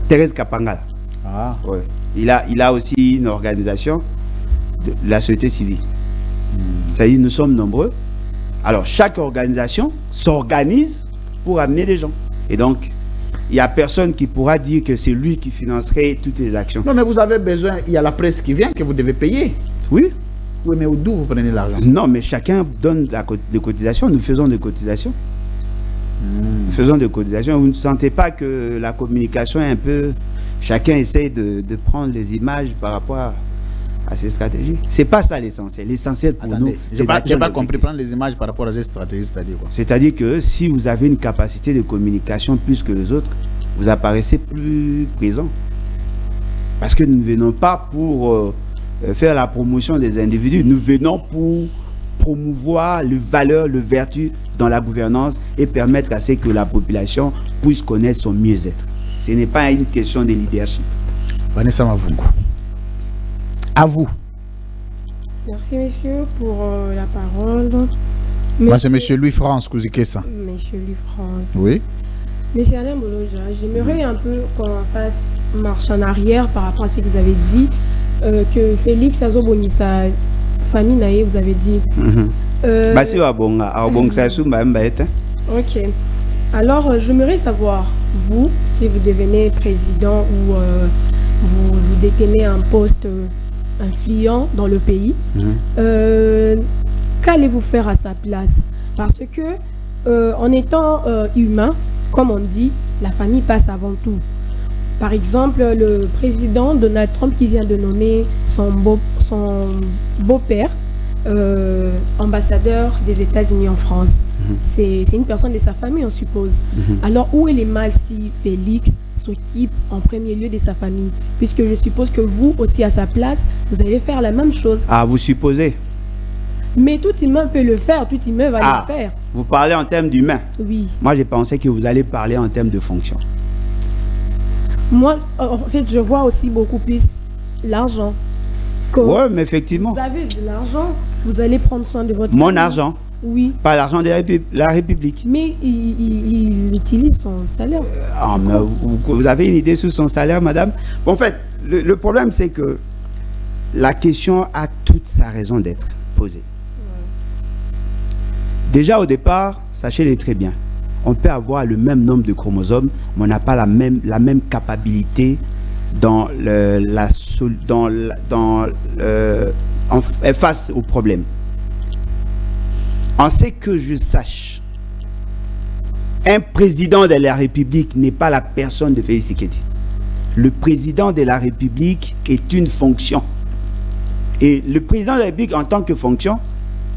Thérèse Kapangala. Ah. Ouais. Il a aussi une organisation de la société civile. C'est-à-dire nous sommes nombreux. Alors chaque organisation s'organise pour amener des gens. Et donc, il n'y a personne qui pourra dire que c'est lui qui financerait toutes les actions. Non, mais vous avez besoin, il y a la presse qui vient que vous devez payer. Oui. Oui, mais d'où vous prenez l'argent? Non, mais chacun donne des cotisations. Nous faisons des cotisations. Nous faisons des cotisations. Vous ne sentez pas que la communication est un peu... Chacun essaie de prendre les images par rapport à ces stratégies. C'est pas ça l'essentiel. L'essentiel pour nous, je n'ai pas compris prendre les images par rapport à ces stratégies, c'est-à-dire quoi? C'est-à-dire que si vous avez une capacité de communication plus que les autres, vous apparaissez plus présent. Parce que nous ne venons pas pour faire la promotion des individus, nous venons pour promouvoir les valeurs, les vertus dans la gouvernance et permettre à ce que la population puisse connaître son mieux-être. Ce n'est pas une question de leadership. Vanessa Mavungo. À vous. Merci, monsieur, pour la parole. Moi, c'est monsieur Louis-France Kouzikessa. Monsieur Louis-France. Oui. Monsieur Alain Boloja, j'aimerais un peu qu'on fasse marche en arrière par rapport à ce que vous avez dit, que Félix Azoboni, sa famille naïe, vous avez dit. Ok. Alors, j'aimerais savoir, vous, si vous devenez président ou vous détenez un poste influent dans le pays, qu'allez-vous faire à sa place? Parce que, en étant humain, comme on dit, la famille passe avant tout. Par exemple, le président Donald Trump qui vient de nommer son beau-père ambassadeur des États-Unis en France. C'est une personne de sa famille, on suppose. Alors, où est le mal si Félix s'occupe en premier lieu de sa famille? Puisque je suppose que vous aussi, à sa place, vous allez faire la même chose. Ah, vous supposez? Mais tout humain peut le faire, tout humain va le faire. Vous parlez en termes d'humain? Oui. Moi, j'ai pensé que vous allez parler en termes de fonction. Moi, en fait, je vois aussi beaucoup plus l'argent. Oui, mais effectivement. Vous avez de l'argent, vous allez prendre soin de votre Mon famille. argent? Oui. Pas l'argent de la République. Mais il utilise son salaire. Mais vous avez une idée sur son salaire, madame? Bon, en fait, le problème, c'est que la question a toute sa raison d'être posée. Déjà, au départ, sachez-le très bien, on peut avoir le même nombre de chromosomes, mais on n'a pas la même capacité face au problème. En ce que je sache, un président de la République n'est pas la personne de Félix Tshisekedi. Le président de la République est une fonction. Et le président de la République, en tant que fonction,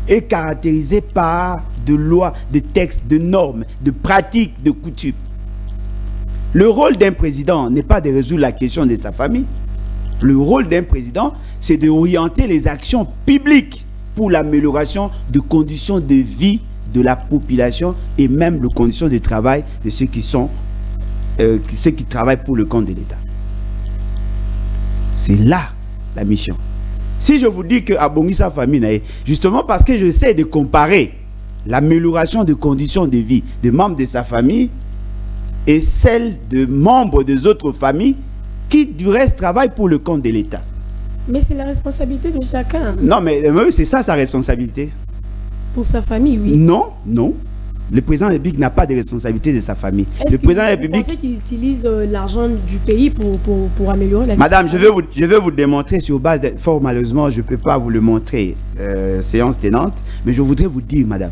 est caractérisé par de lois, de textes, de normes, de pratiques, de coutumes. Le rôle d'un président n'est pas de résoudre la question de sa famille. Le rôle d'un président, c'est d'orienter les actions publiques pour l'amélioration de conditions de vie de la population et même de conditions de travail de ceux qui travaillent pour le compte de l'État. C'est là la mission. Si je vous dis que Abongi sa famille, justement parce que j'essaie de comparer l'amélioration de conditions de vie des membres de sa famille et celle de membres des autres familles qui du reste travaillent pour le compte de l'État. Mais c'est la responsabilité de chacun. Non, mais c'est ça sa responsabilité. Pour sa famille, oui. Non, non. Le président de la République n'a pas de responsabilité de sa famille. Le président de la République... Vous pensez qu'il utilise l'argent du pays pour améliorer la vie? Madame, je vais vous démontrer sur base de... Fort malheureusement, je ne peux pas vous le montrer, séance tenante, mais je voudrais vous dire, madame,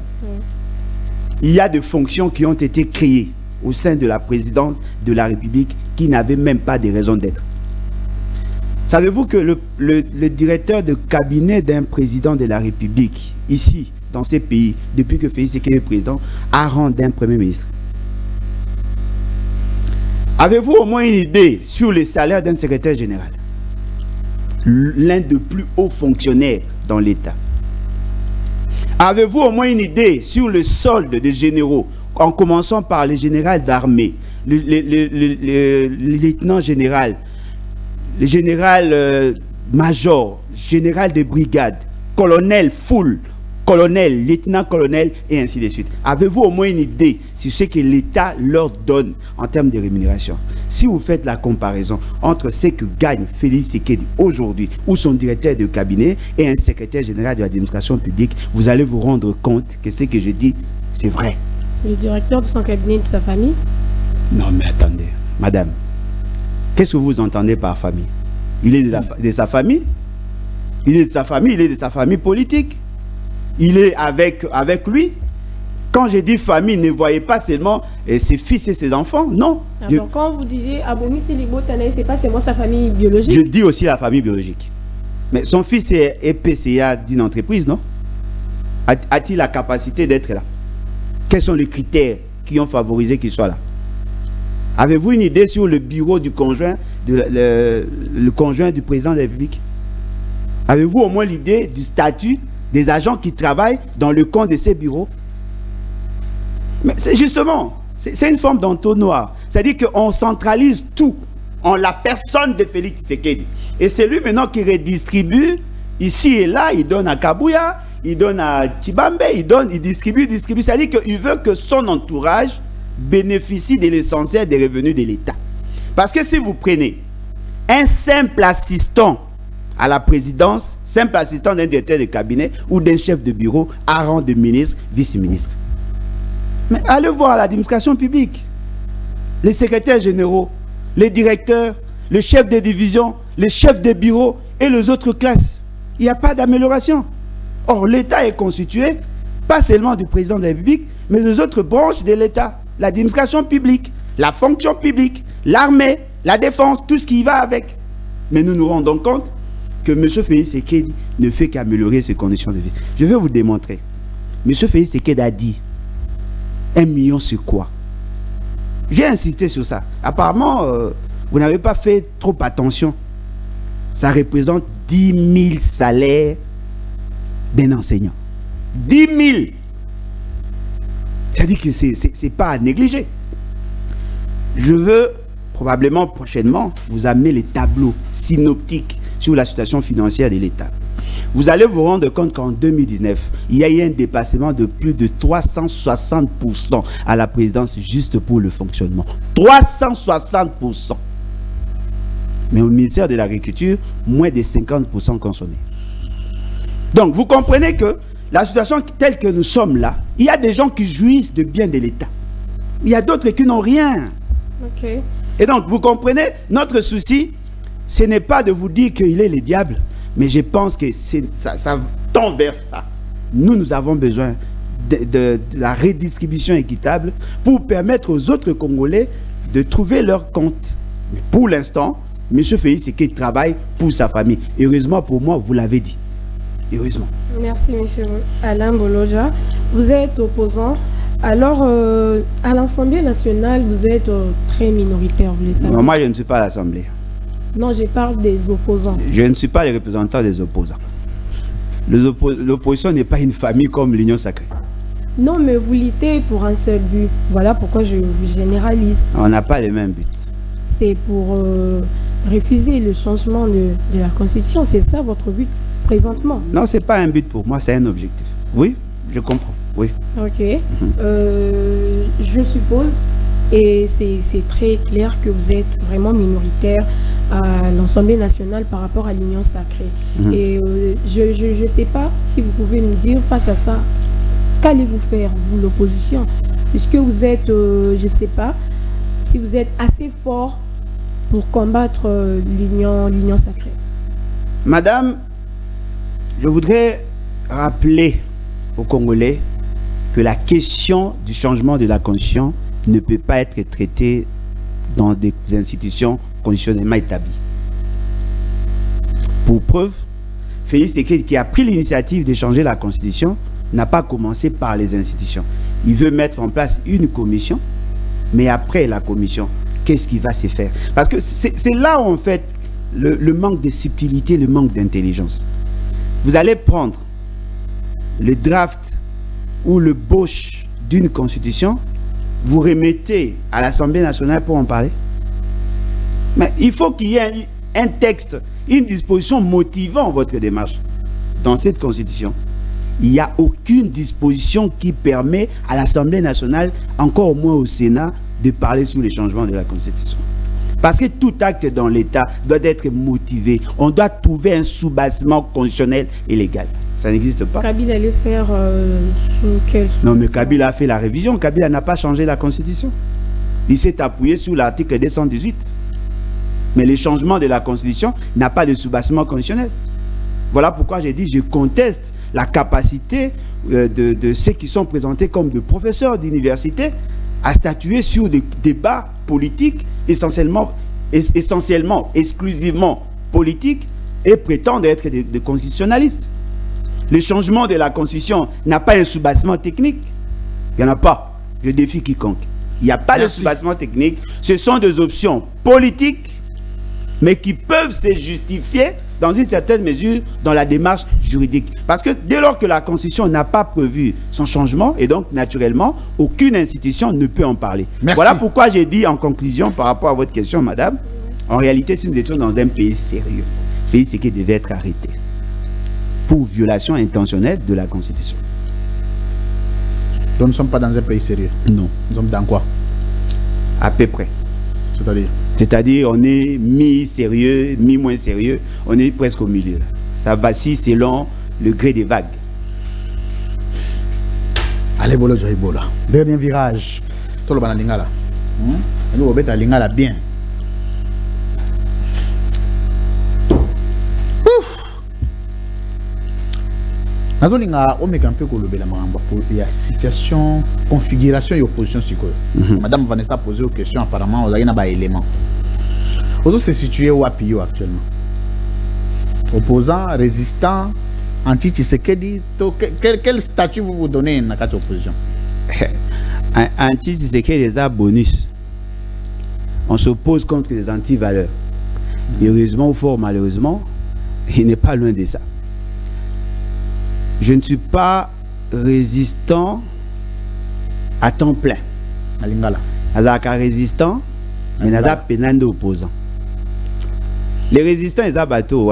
il y a des fonctions qui ont été créées au sein de la présidence de la République qui n'avaient même pas de raison d'être. Savez-vous que le directeur de cabinet d'un président de la République, ici, dans ces pays, depuis que Félix Tshisekedi est président, a rang d'un premier ministre? Avez-vous au moins une idée sur les salaires d'un secrétaire général? L'un des plus hauts fonctionnaires dans l'État. Avez-vous au moins une idée sur le solde des généraux, en commençant par le général d'armée, le lieutenant général, le général major, général de brigade, colonel full, colonel, lieutenant-colonel, et ainsi de suite. Avez-vous au moins une idée sur ce que l'État leur donne en termes de rémunération? Si vous faites la comparaison entre ce que gagne Félix Tshisekedi aujourd'hui, ou son directeur de cabinet, et un secrétaire général de l'administration publique, vous allez vous rendre compte que ce que je dis, c'est vrai. Le directeur de son cabinet, de sa famille? Non mais attendez, madame, qu'est-ce que vous entendez par famille? Il est de sa famille? Il est de sa famille, il est de sa famille politique. Il est avec lui. Quand je dis famille, ne voyez pas seulement ses fils et ses enfants, non. Alors, quand vous disiez Aboni Silibo Tanaï, c'est pas seulement sa famille biologique? Je dis aussi la famille biologique. Mais son fils est PCA d'une entreprise, non? A-t-il la capacité d'être là? Quels sont les critères qui ont favorisé qu'il soit là? Avez-vous une idée sur le bureau du conjoint, le conjoint du président de la République? Avez-vous au moins l'idée du statut des agents qui travaillent dans le compte de ces bureaux? Mais c'est justement, c'est une forme d'entonnoir. C'est-à-dire qu'on centralise tout en la personne de Félix Tshisekedi. Et c'est lui maintenant qui redistribue ici et là. Il donne à Kabouya, il donne à Chibambe, il distribue. C'est-à-dire qu'il veut que son entourage bénéficie de l'essentiel des revenus de l'État. Parce que si vous prenez un simple assistant à la présidence, simple assistant d'un directeur de cabinet ou d'un chef de bureau à rang de ministre, vice-ministre. Mais allez voir l'administration publique. Les secrétaires généraux, les directeurs, le chef de division, les chefs de bureau et les autres classes. Il n'y a pas d'amélioration. Or, l'État est constitué, pas seulement du président de la République, mais des autres branches de l'État. L'administration publique, la fonction publique, l'armée, la défense, tout ce qui va avec. Mais nous nous rendons compte que M. Félix Tshisekedi ne fait qu'améliorer ses conditions de vie. Je vais vous démontrer. M. Félix Tshisekedi a dit 1 million c'est quoi? J'ai insisté sur ça. Apparemment, vous n'avez pas fait trop attention. Ça représente 10 000 salaires d'un enseignant. 10 000! C'est-à-dire que ce n'est pas à négliger. Je veux probablement prochainement vous amener les tableaux synoptiques sur la situation financière de l'État. Vous allez vous rendre compte qu'en 2019, il y a eu un dépassement de plus de 360% à la présidence juste pour le fonctionnement. 360%. Mais au ministère de l'Agriculture, moins de 50% consommés. Donc, vous comprenez que la situation telle que nous sommes là, il y a des gens qui jouissent de biens de l'État. Il y a d'autres qui n'ont rien. Okay. Et donc, vous comprenez, notre souci, ce n'est pas de vous dire qu'il est le diable, mais je pense que ça tend vers ça. Nous avons besoin de la redistribution équitable pour permettre aux autres Congolais de trouver leur compte. Mais pour l'instant, M. Félix Tshisekedi travaille pour sa famille. Heureusement pour moi, vous l'avez dit. Heureusement. Merci, M. Alain Bolodja. Vous êtes opposant. Alors, à l'Assemblée nationale, vous êtes très minoritaire, vous le savez. Non, moi, je ne suis pas à l'Assemblée. Non, je parle des opposants. Je ne suis pas le représentant des opposants. L'opposition n'est pas une famille comme l'Union sacrée. Non, mais vous luttez pour un seul but. Voilà pourquoi je vous généralise. On n'a pas les mêmes buts. C'est pour refuser le changement de la Constitution. C'est ça votre but présentement? Non, ce n'est pas un but pour moi, c'est un objectif. Oui, je comprends. Oui. Ok. Je suppose, et c'est très clair que vous êtes vraiment minoritaire à l'Assemblée nationale par rapport à l'Union sacrée. Et je ne sais pas si vous pouvez nous dire face à ça, qu'allez-vous faire, vous, l'opposition? Est-ce que vous êtes, je ne sais pas, si vous êtes assez fort pour combattre l'union sacrée? Madame, je voudrais rappeler aux Congolais que la question du changement de la constitution ne peut pas être traitée dans des institutions constitutionnellement établies. Pour preuve, Félix Tshisekedi, qui a pris l'initiative de changer la constitution, n'a pas commencé par les institutions. Il veut mettre en place une commission, mais après la commission, qu'est-ce qui va se faire? Parce que c'est là, en fait, le manque de subtilité, le manque d'intelligence. Vous allez prendre le draft ou le bauche d'une constitution, vous remettez à l'Assemblée nationale pour en parler. Mais il faut qu'il y ait un texte, une disposition motivant votre démarche. Dans cette constitution, il n'y a aucune disposition qui permet à l'Assemblée nationale, encore moins au Sénat, de parler sur les changements de la constitution. Parce que tout acte dans l'État doit être motivé. On doit trouver un soubassement constitutionnel et légal. Ça n'existe pas. Kabila allait faire sous quel... Non, mais Kabila a fait la révision. Kabila n'a pas changé la constitution. Il s'est appuyé sur l'article 218. Mais le changement de la constitution n'a pas de soubassement constitutionnel. Voilà pourquoi j'ai dit je conteste la capacité de ceux qui sont présentés comme des professeurs d'université à statuer sur des débats politiques essentiellement, exclusivement politiques et prétendent être des constitutionnalistes. Le changement de la constitution n'a pas un soubassement technique. Il n'y en a pas. Je défie quiconque. Il n'y a pas de soubassement technique. Ce sont des options politiques, mais qui peuvent se justifier dans une certaine mesure dans la démarche juridique. Parce que dès lors que la Constitution n'a pas prévu son changement, et donc naturellement, aucune institution ne peut en parler. Merci. Voilà pourquoi j'ai dit en conclusion par rapport à votre question, madame, en réalité, si nous étions dans un pays sérieux, pays c'est qui devait être arrêté pour violation intentionnelle de la Constitution. Donc nous ne sommes pas dans un pays sérieux. Non. Nous sommes dans quoi? À peu près. C'est-à-dire on est mi-sérieux, mi-moins sérieux, on est presque au milieu. Ça vacille selon le gré des vagues. Allez, bolo, joy, bola. Dernier virage. Tout le monde lingala. Nous obéit à lingala bien. Nazolinga omeka mpe kolobela makambo pour la situation configuration et opposition sikoyo. Madame Vanessa a posé une question apparemment aux na ba éléments. Ozo se situé où appuyer actuellement? Opposant, résistant, anti-Tshisekedi, quel statut vous donnez dans cette opposition? Anti-Tshisekedi c'est un bonus. On s'oppose contre les anti-valeurs. Heureusement ou fort malheureusement, il n'est pas loin de ça. Je ne suis pas résistant à temps plein. Alingala. Azaka résistant, mais naza penando opposant. Les résistants, ils ont bateau,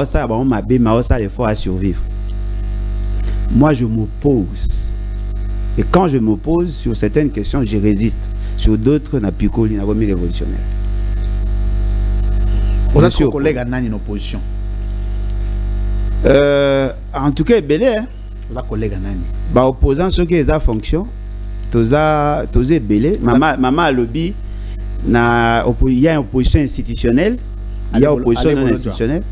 ça, l'effort à survivre. Moi, je m'oppose. Et quand je m'oppose sur certaines questions, je résiste. Sur d'autres, na picoli, na remis révolutionnaire. Vous êtes collègue à Nani en opposition? En tout cas, belé. Vous êtes collègue à Nani? Bah, opposant ceux qui ont fonction, tous belé. Maman lobby, il y a une opposition institutionnelle, il y a une opposition non institutionnelle.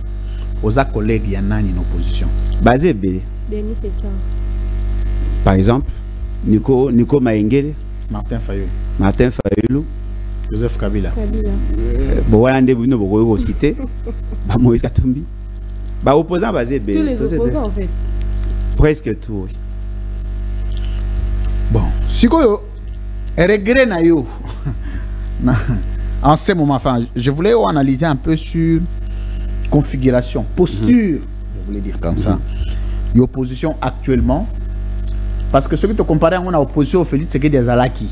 Vous êtes collègue à Nani en opposition? Basé belé. Par exemple, Nico Maengele. Martin Fayulu. Joseph Kabila. Cité. Moïse Katumbi. Opposants basés tous les opposants en fait. Presque tout. Bon, si vous regret na yo en ce moment, enfin, je voulais analyser un peu sur configuration, posture, je voulais dire comme ça, l'opposition actuellement, parce que ce que tu compares à l'opposition au Félix Tshisekedi des Alaki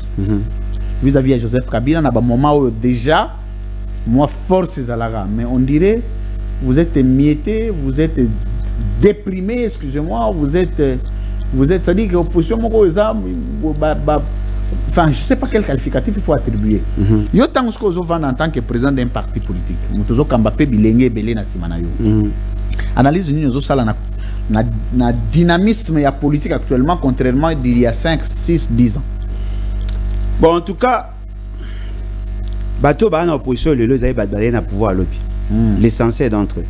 vis-à-vis de Joseph Kabila, dans un moment où déjà, moi, force Zalara, mais on dirait vous êtes émietté, vous êtes déprimé, excusez-moi, vous êtes, c'est-à-dire que l'opposition, enfin, je ne sais pas quel qualificatif il faut attribuer. Yo tant que vous en tant que président d'un parti politique, vous avez Mbappé bilenge belé na simana yo. Analyse nous zo sala na dynamisme ya politique actuellement contrairement d'il y a 5, 6, 10 ans. Bon, en tout cas, bateau ba na opposition le lo zay na pouvoir lobi. L'essentiel d'entre eux.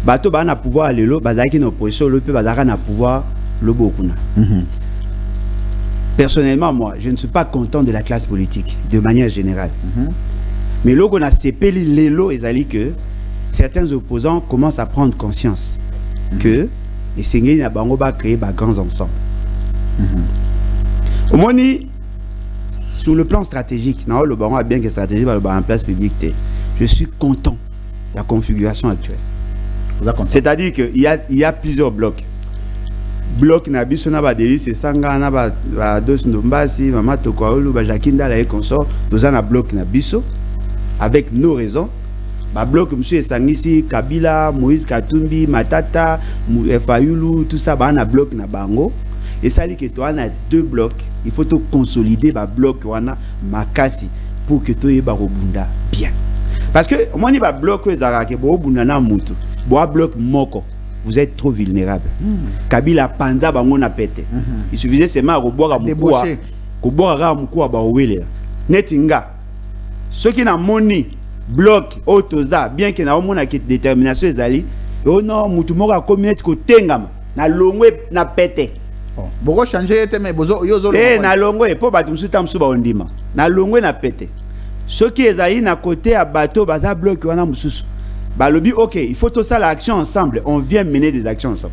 Bateau ba na pouvoir le lo bazaki na opposition lobi bazaka na pouvoir lobo kuna. Personnellement, moi, je ne suis pas content de la classe politique, de manière générale. Mais là, on a sépelé les lots et que certains opposants commencent à prendre conscience que les Sénégalais n'ont pas créé des grands ensembles. Au moins, sur le plan stratégique, le baron a bien que stratégie va en place publique. Je suis content de la configuration actuelle. C'est-à-dire qu'il y a plusieurs blocs. Bloc na biso na ba deli c'est sanga na ba dos ndombasi mama tokwaulu ba jakinda la consort toza na bloc na biso avec nos raisons ba bloc monsieur Sangisi Kabila Moïse Katumbi Matata Fayulu tout ça ba na bloc na bango et ça dit que toi on a deux blocs il faut te consolider ba bloc wana makasi pour que to yeba robunda bien parce que moi ni ba bloc ezara ke bo bunda na mutu bo bloc moko. Vous êtes trop vulnérable. Kabila panza bango na pete. Il suffisait seulement à reboire mukua. Ko boira mukua ba owele. Netinga. Ceux qui n'a moni bloc otoza bien que na omona ki détermination ezali. Oh non, mutu moko communauté ko tengama na longwe na pete. Boko changer te mais bozo yozo. Na longwe po batu musuta musuba ondima. Na longwe na pete. Ceux qui ezali na côté à bateau baza bloc wana mususu. Bah, le but, ok, il faut tout ça l'action ensemble. On vient mener des actions ensemble.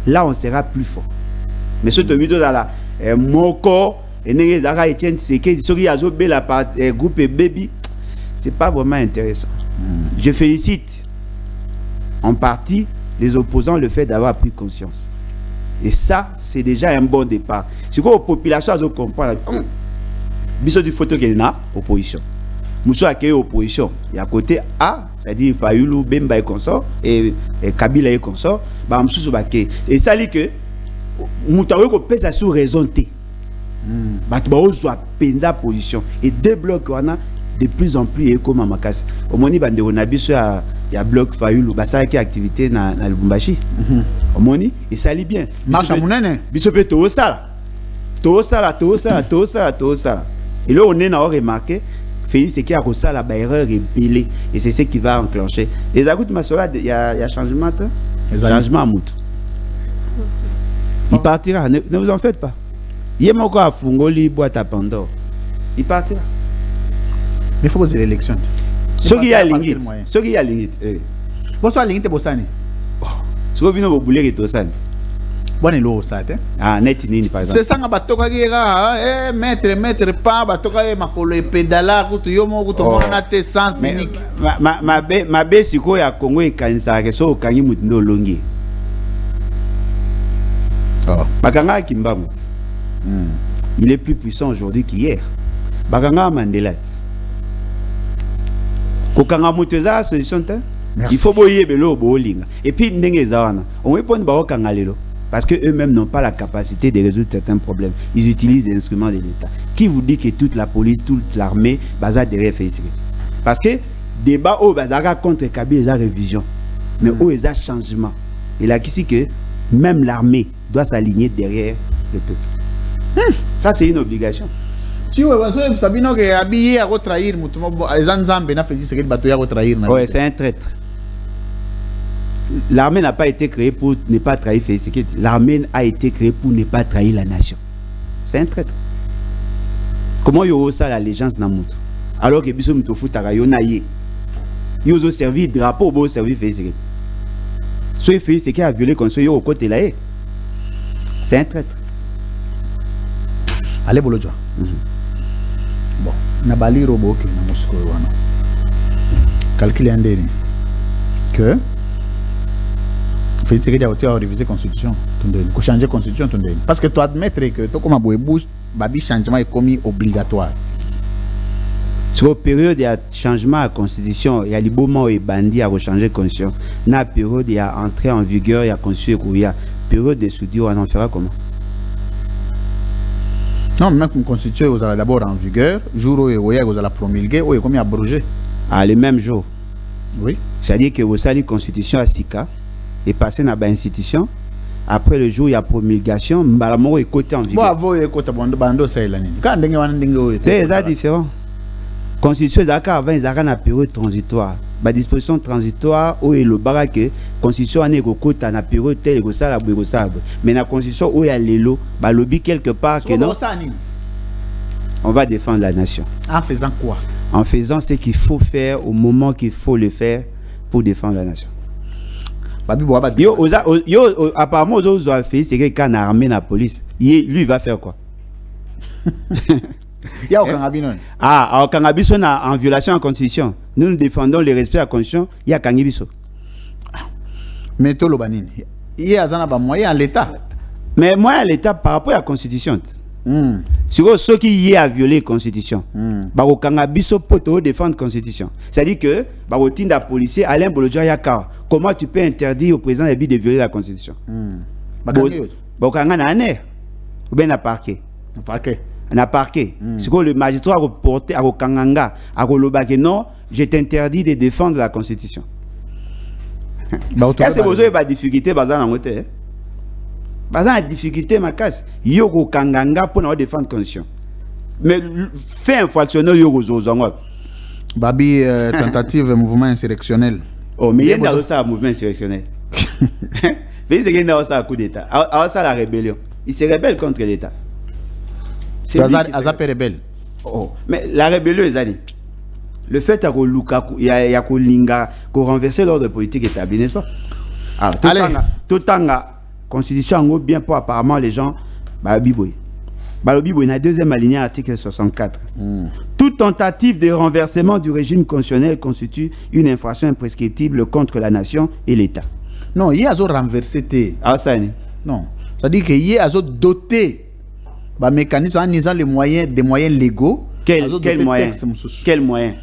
Là, on sera plus fort. Mais ce que tu as là, Moko, et Zara Etienne Seke, ceux qui ont la groupe Baby, c'est pas vraiment intéressant. Je félicite en partie les opposants le fait d'avoir pris conscience. Et ça, c'est déjà un bon départ. C'est quoi la population a compris. Biso du photo qui est là, opposition. Moussa a créé opposition. Et à côté A, c'est-à-dire Fayulu, Bemba et consort, et Kabila et consort, bah Moussa Baké. Et ça dit que Moutaoué ko pèse sous raison T. Bah tu vas oser penza position. Et deux blocs on a de plus en plus éco mamakas. Au moni bande on a biso ya bloc Fayulu, bah ça qui activité na Lubumbashi. Au moni et ça lit bien. Marche à monene. Biso pe to sala. To sala. Et là on est na remarqué Félix c'est qui a reçu la erreur rébellée et c'est ce qui va enclencher. Et ça coûte ma soeur, il y a changement, changement à mout. Il partira, ne vous en faites pas. Il y a encore à Fungoli, boîte à Pandore. Il partira. Mais il faut poser l'élection. Ce qui a l'ingit. Ce qui a l'ingit. Bonsoir, l'ingit est bossani. Ce que vous voulez que tu Bonne lo ça te. Ah net nini par exemple. C'est ça nga batoka gira maître pas batoka makolo pedala kutu yomo kutu mona te sans unique. Ma be siko ya Congo e kanisa ke so kanyi mutindo longi. Bakanga Kimbamu. Il est plus puissant aujourd'hui qu'hier. Bakanga Mandela. Kokanga muteza solution te. Il faut boyer belo bolinga. Et puis ndenge zawana. On répond ba okanga lelo. Parce qu'eux-mêmes n'ont pas la capacité de résoudre certains problèmes. Ils utilisent des instruments de l'État. Qui vous dit que toute la police, toute l'armée, basa derrière fait sécurité? Parce que débat au bazara contre Kabila, ils ont révision. Mais où ils ont changement. Et là, ici que même l'armée doit s'aligner derrière le peuple. Ça, c'est une obligation. Si vous savez que habillé à retrahir, c'est un traître. L'armée n'a pas été créée pour ne pas trahir Félix Tshisekedi. L'armée a été créée pour ne pas trahir la nation. C'est un traître. Comment y a ça l'allégeance dans Moutou? Alors que Bissou Moutoufou Tagayona y est. Il a servi drapeau pour servir Félix Tshisekedi. Soit Félix Tshisekedi a violé comme ça, il est au côté là. C'est un traître. Allez, Bolodja. Bon, Nabali Robo qui est Moscou. Calculez un délai. Que Félix Tshisekedi a révisé la constitution, a changé la constitution. Parce que tu admettre que tu comme bouche, babi changement est commis obligatoire. Sur la période de changement à la constitution, il y a les moments où les bandits ont changé la constitution. Dans la période il y a entrée en vigueur, il y a constitution, il y a période de soudure, on en fera comment? Non, même une constitution, vous allez d'abord en vigueur, jour où vous allez promulguer, où vous allez abroger. Ah, les mêmes jours. Oui. C'est-à-dire que vous allez la constitution à Sika et passer dans l'institution, Après le jour, il y a promulgation, Mbalamoro est côté en vigueur. C'est différent. Constitution avant, ils ont une période transitoire. La disposition transitoire, où il y a que constitution est une période telle que ça, mais la constitution où il y a l'élo, il lobby quelque part que non. On va défendre la nation. En faisant quoi? En faisant ce qu'il faut faire au moment qu'il faut le faire pour défendre la nation. Apparemment, aux autres fait, c'est quelqu'un a armé la police. Lui, il va faire quoi? Il y a aucun abîme. Ah, au Kangabiso, en violation de la Constitution. Nous défendons le respect de la Constitution. Il y a Kangabiso. Mais tout le banine. Il y a un moyen à l'État. Mais moi, à l'État, par rapport à la Constitution. Sur ceux qui y a violé la Constitution. Au Kangabiso, pour défendre la Constitution. C'est-à-dire que, au tinda policier, Alain Bolodja Yaka, comment tu peux interdire au président de violer la Constitution? Au Kangabiso, ou bien à parquet. Na parquet. C'est que le magistrat a reporté à Kanganga, à Kolobake, non, je t'interdis de défendre la Constitution. Est-ce que vous avez des difficultés dans la montée? La difficulté, ma casse. Il y a Kanganga pour défendre la Constitution. Mais fait infractionnel, il y a Babi, tentative de mouvement insurrectionnel. Oh, mais il y a un mouvement insurrectionnel. Mais il y a un coup d'État. Il y a la rébellion. Il se rebelle contre l'État. C'est rebelle. Oh, mais la rébellion, le fait qu'il y a renverser l'ordre politique établi, n'est-ce pas? Alors, tout la constitution bien pour apparemment les gens, il y a la deuxième alinéa, article 64. Toute tentative de renversement du régime constitutionnel constitue une infraction imprescriptible contre la nation et l'État. Non, il y a un renversé. Ah, ça non, ça dit qu'il y a un doté. Bah, mécanisme en usant les moyens, des moyens légaux. Quel moyen? Quel moyen?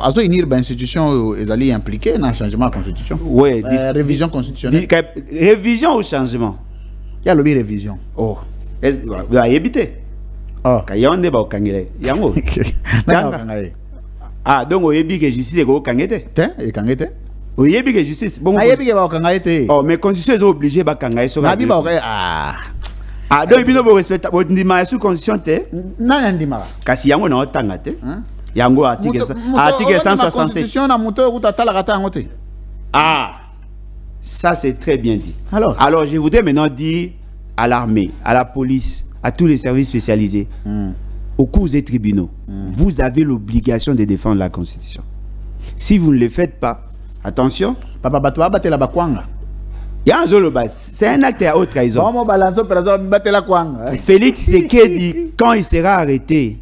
Azo unir une institution est impliquée dans le changement de la constitution. Oui. Révision constitutionnelle. Révision ou changement? Il y a le révision. Oh. Vous avez évité. Oh. Il y a un débat au Kangele. Ah, donc vous avez dit que justice est au Kangete. Et Kangete? Vous avez dit que justice. Bon, oh, mais constitution est obligée de Kangete. Ah, donc il faut respecter votre dimension constitution. Non, il y a kasi yango na otanga te. Yango article 167. Ah, ça c'est très bien dit. Alors je voudrais maintenant dire à l'armée, à la police, à tous les services spécialisés, aux cours et tribunaux, vous avez l'obligation de défendre la Constitution. Si vous ne le faites pas, attention. C'est un acte à haute trahison. Félix Tshisekedi, quand il sera arrêté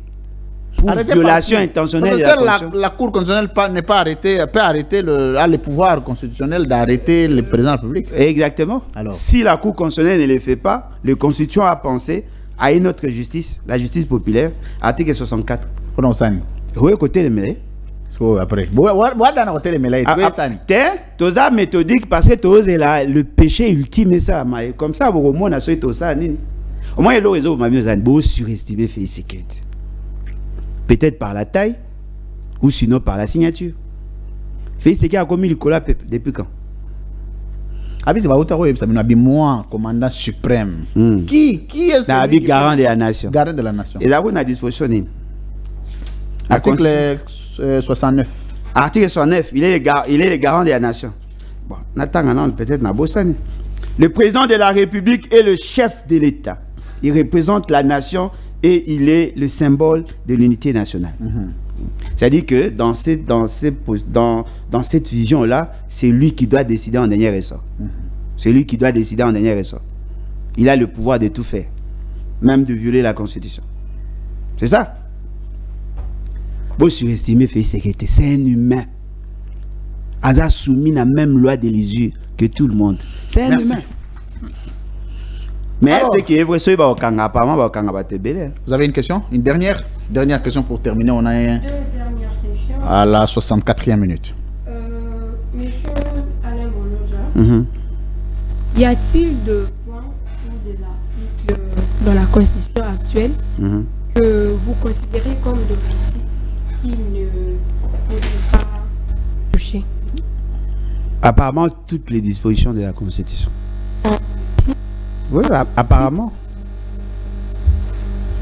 pour violation intentionnelle de la Constitution, la Cour constitutionnelle n'est pas arrêtée, peut arrêter le pouvoir constitutionnel d'arrêter le président de la République. Exactement. Alors, si la Cour constitutionnelle ne le fait pas, le Constitution a pensé à une autre justice, la justice populaire, article 64. Oui, côté de mêlée. Après, tu as méthodique parce que tu as le péché ultime. Ça, comme ça, au moins, au moins, il y a raison, mais surestimer Félix Tshisekedi. Peut-être par la taille ou sinon par la signature. Félix Tshisekedi a commis le collab depuis quand? Moi, commandant suprême. Qui est ce garant de la nation? Garant de la nation. Et là, on a disposition. Article 69. Article 69, il est le garant de la nation. Bon, peut-être le président de la République est le chef de l'État. Il représente la nation et il est le symbole de l'unité nationale. C'est-à-dire que dans cette vision-là, c'est lui qui doit décider en dernier ressort. C'est lui qui doit décider en dernier ressort. Il a le pouvoir de tout faire, même de violer la Constitution. C'est ça. Vous surestimez Félix Tshisekedi, c'est un humain. Il a soumis la même loi de l'usure que tout le monde. C'est un humain. Mais ce qui est vrai, c'est que vous avez une question? Une dernière question pour terminer. On a deux dernières questions. À la 64e minute. Monsieur Alain Bolodja, y a-t-il de points ou des articles dans la Constitution actuelle que vous considérez comme de principes qui ne faudrait pas toucher? Apparemment, toutes les dispositions de la Constitution. Oui, apparemment.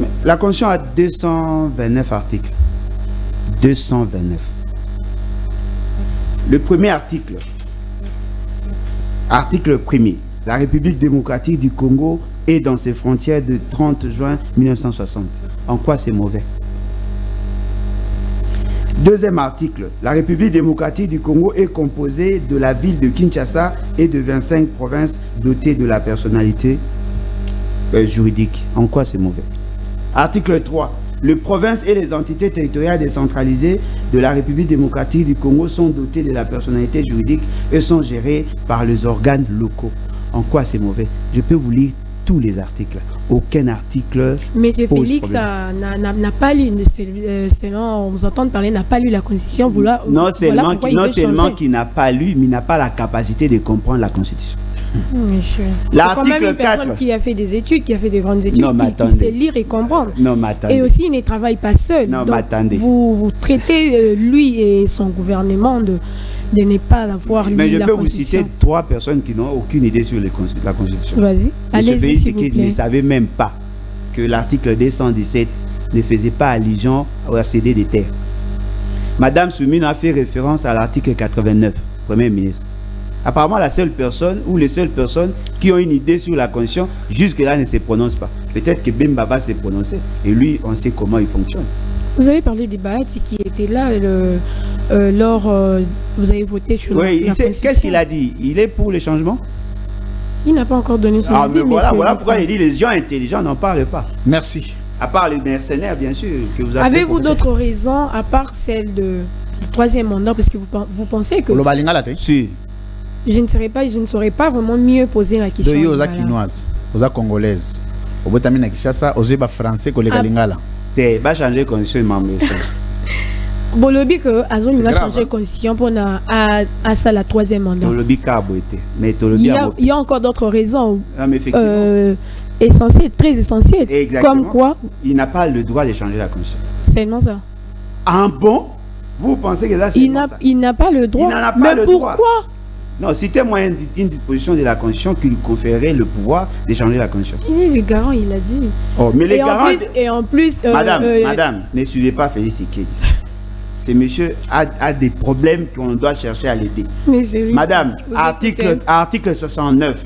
Mais la Constitution a 229 articles. 229. Le premier article, article 1er, la République démocratique du Congo est dans ses frontières de 30 juin 1960. En quoi c'est mauvais? Deuxième article, la République démocratique du Congo est composée de la ville de Kinshasa et de 25 provinces dotées de la personnalité juridique. En quoi c'est mauvais? Article 3, les provinces et les entités territoriales décentralisées de la République démocratique du Congo sont dotées de la personnalité juridique et sont gérées par les organes locaux. En quoi c'est mauvais? Je peux vous lire tous les articles. Aucun article. Mais Félix n'a pas lu, selon on vous entend parler, n'a pas lu la Constitution. Non seulement qu'il n'a pas lu, mais il n'a pas la capacité de comprendre la Constitution. L'article 4 qui a fait des études, qui a fait des grandes études, qui sait lire et comprendre. Non, mais attendez. Et aussi, il ne travaille pas seul. Non, donc, mais attendez. Vous traitez lui et son gouvernement de ne pas avoir lu la Constitution. Mais je peux vous citer 3 personnes qui n'ont aucune idée sur la Constitution. Vas-y, allez-y, s'il vous plaît. Qui ne savaient même pas que l'article 217 ne faisait pas allusion au cédé des terres. Madame Soumine a fait référence à l'article 89, Premier ministre. Apparemment, la seule personne ou les seules personnes qui ont une idée sur la Constitution, jusque-là, ne se prononcent pas. Peut-être que Ben Baba s'est prononcé et lui, on sait comment il fonctionne. Vous avez parlé des Bahati qui étaient là lors vous avez voté sur la Constitution. Qu'est-ce qu'il a dit? Il est pour les changements? Il n'a pas encore donné son avis. Voilà pourquoi il dit les gens intelligents n'en parlent pas. Merci. À part les mercenaires, bien sûr. Avez-vous d'autres raisons, à part celle du 3e mandat, parce que vous pensez que... Si. Je ne saurais pas vraiment mieux poser la question. De aux Quinoises, aux Congolaises, aux Botamina Kishasa, aux Eba français, aux Lingala. Tu vas changer de constitution, maman. Bolobi que Azon a changé de constitution pour à ça la 3e mandat. Il y a encore d'autres raisons essentielles, très essentielles. Exactement. Comme quoi? Il n'a pas le droit de changer la constitution. C'est seulement ça. Ah bon? Vous pensez que là c'est il n'a pas le droit. Il n'en a pas le droit. Pourquoi? Non, citez-moi une disposition de la Constitution qui lui conférerait le pouvoir de changer la Constitution. Il est le garant, il a dit. Oh, mais les garants... Et en plus... Madame, ne suivez pas Félix Tshisekedi. Ce monsieur a des problèmes qu'on doit chercher à l'aider. Madame, article 69.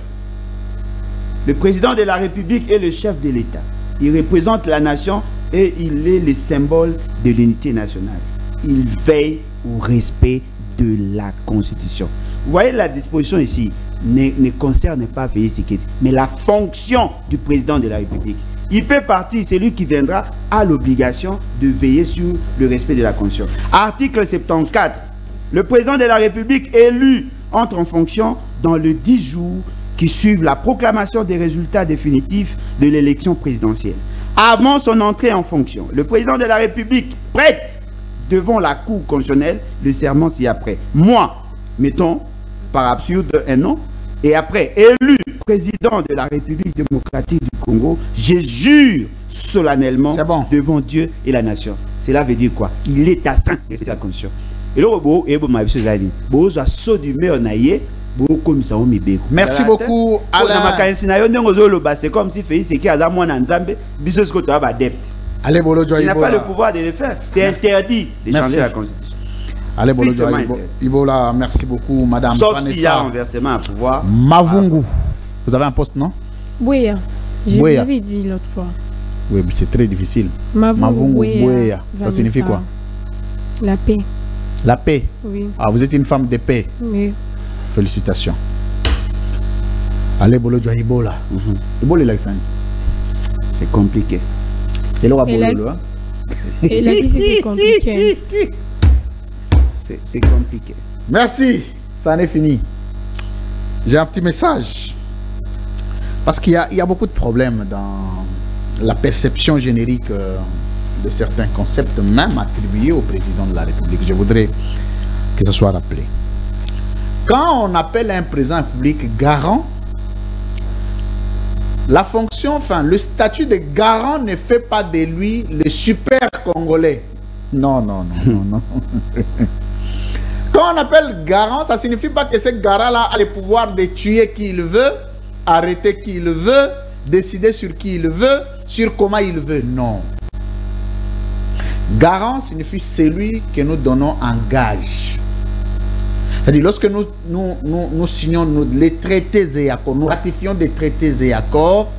Le président de la République est le chef de l'État. Il représente la nation et il est le symbole de l'unité nationale. Il veille au respect de la Constitution. Vous voyez, la disposition ici ne concerne pas Félix Tshisekedi, mais la fonction du président de la République. Il peut partir, celui qui viendra a l'obligation de veiller sur le respect de la Constitution. Article 74. Le président de la République élu entre en fonction dans les 10 jours qui suivent la proclamation des résultats définitifs de l'élection présidentielle. Avant son entrée en fonction, le président de la République prête devant la Cour constitutionnelle le serment ci-après. Moi, mettons, par absurde un nom, et après, élu président de la République démocratique du Congo, je jure solennellement devant Dieu et la nation. Cela veut dire quoi? Il est astreint de la Constitution. Et là, merci beaucoup. C'est comme si Félix Tshisekedi a il n'a pas le pouvoir de le faire. C'est interdit de changer la Constitution. Allez, Ibola, merci beaucoup, madame. Sauf s'il y a un versement à pouvoir. Mavungu. Vous avez un poste, non? Oui, je l'avais dit l'autre fois. Oui, mais c'est très difficile. Mavungu, Bouéa. Ça signifie quoi? La paix. La paix? Oui. Ah, vous êtes une femme de paix? Oui. Félicitations. Allez, Bolo Ibola. Ibola, c'est compliqué. Et la vie, c'est compliqué. C'est compliqué. Merci. Ça en est fini. J'ai un petit message. Parce qu'il y a beaucoup de problèmes dans la perception générique de certains concepts, même attribués au président de la République. Je voudrais que ce soit rappelé. Quand on appelle un président public garant, la fonction, enfin, le statut de garant ne fait pas de lui le super congolais. Non, non, non, non, non. Quand on appelle garant, ça ne signifie pas que ce garant-là a le pouvoir de tuer qui il veut, arrêter qui il veut, décider sur qui il veut, sur comment il veut. Non. Garant signifie celui que nous donnons en gage. C'est-à-dire, lorsque nous signons les traités et accords, nous ratifions des traités et accords,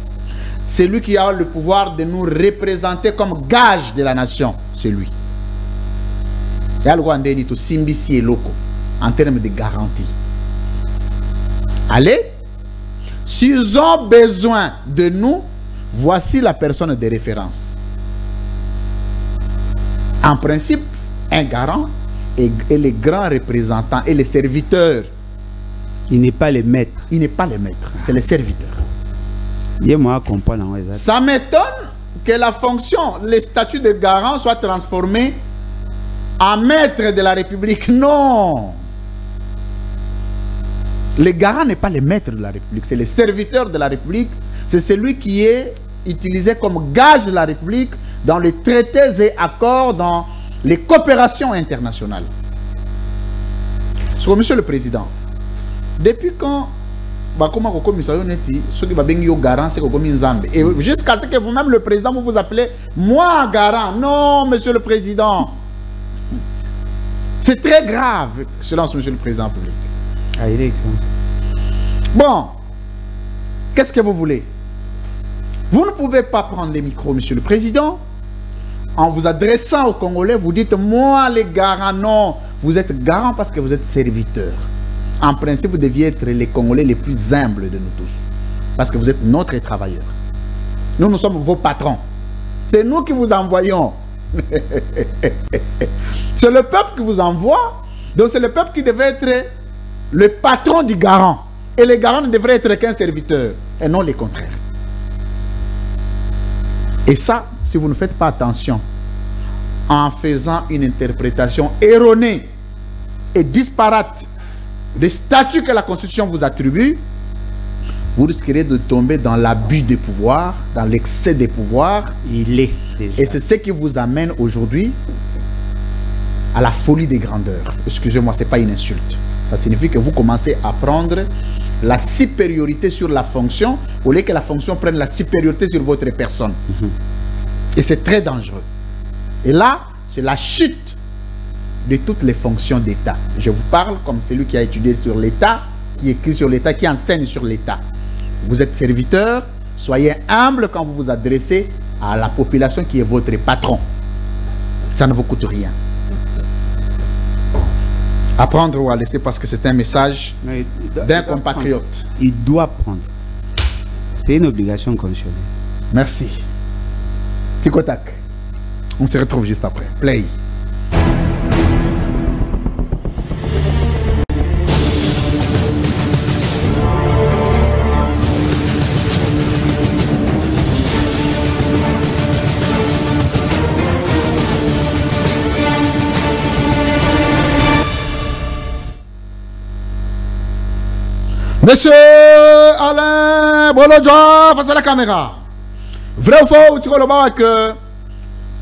c'est lui qui a le pouvoir de nous représenter comme gage de la nation. C'est lui. En termes de garantie. Allez, s'ils ont besoin de nous, voici la personne de référence. En principe, un garant et les grands représentants et les serviteurs. Il n'est pas le maître. Il n'est pas le maître, c'est le serviteur. Ça m'étonne que la fonction, le statut de garant soit transformé en maître de la République. Non. Le garant n'est pas le maître de la République, c'est le serviteur de la République. C'est celui qui est utilisé comme gage de la République dans les traités et accords, dans les coopérations internationales. Monsieur le Président, depuis quand et jusqu'à ce que vous-même, le Président, vous vous appelez moi garant. Non, Monsieur le Président. C'est très grave, silence, Monsieur le Président public. Ah, il est excellent. Bon, qu'est-ce que vous voulez? Vous ne pouvez pas prendre les micros, Monsieur le Président. En vous adressant aux Congolais, vous dites moi les garants. Non, vous êtes garant parce que vous êtes serviteur. En principe, vous deviez être les Congolais les plus humbles de nous tous. Parce que vous êtes notre travailleur. Nous sommes vos patrons. C'est nous qui vous envoyons. C'est le peuple qui vous envoie. Donc c'est le peuple qui devait être le patron du garant. Et le garant ne devrait être qu'un serviteur. Et non le contraire. Et ça, si vous ne faites pas attention, en faisant une interprétation erronée et disparate des statuts que la Constitution vous attribue, vous risquerez de tomber dans l'abus de pouvoir, dans l'excès de pouvoir. Il est déjà. Et c'est ce qui vous amène aujourd'hui à la folie des grandeurs. Excusez-moi, ce n'est pas une insulte. Ça signifie que vous commencez à prendre la supériorité sur la fonction, au lieu que la fonction prenne la supériorité sur votre personne. Et c'est très dangereux. Et là, c'est la chute de toutes les fonctions d'État. Je vous parle comme celui qui a étudié sur l'État, qui écrit sur l'État, qui enseigne sur l'État. Vous êtes serviteur, soyez humble quand vous vous adressez à la population qui est votre patron. Ça ne vous coûte rien. À prendre ou à laisser parce que c'est un message d'un compatriote. Il doit prendre. C'est une obligation constitutionnelle. Merci. Tikotak. On se retrouve juste après. Play. Monsieur Alain Bolodja, face à la caméra. Vrai ou faux, tu vois que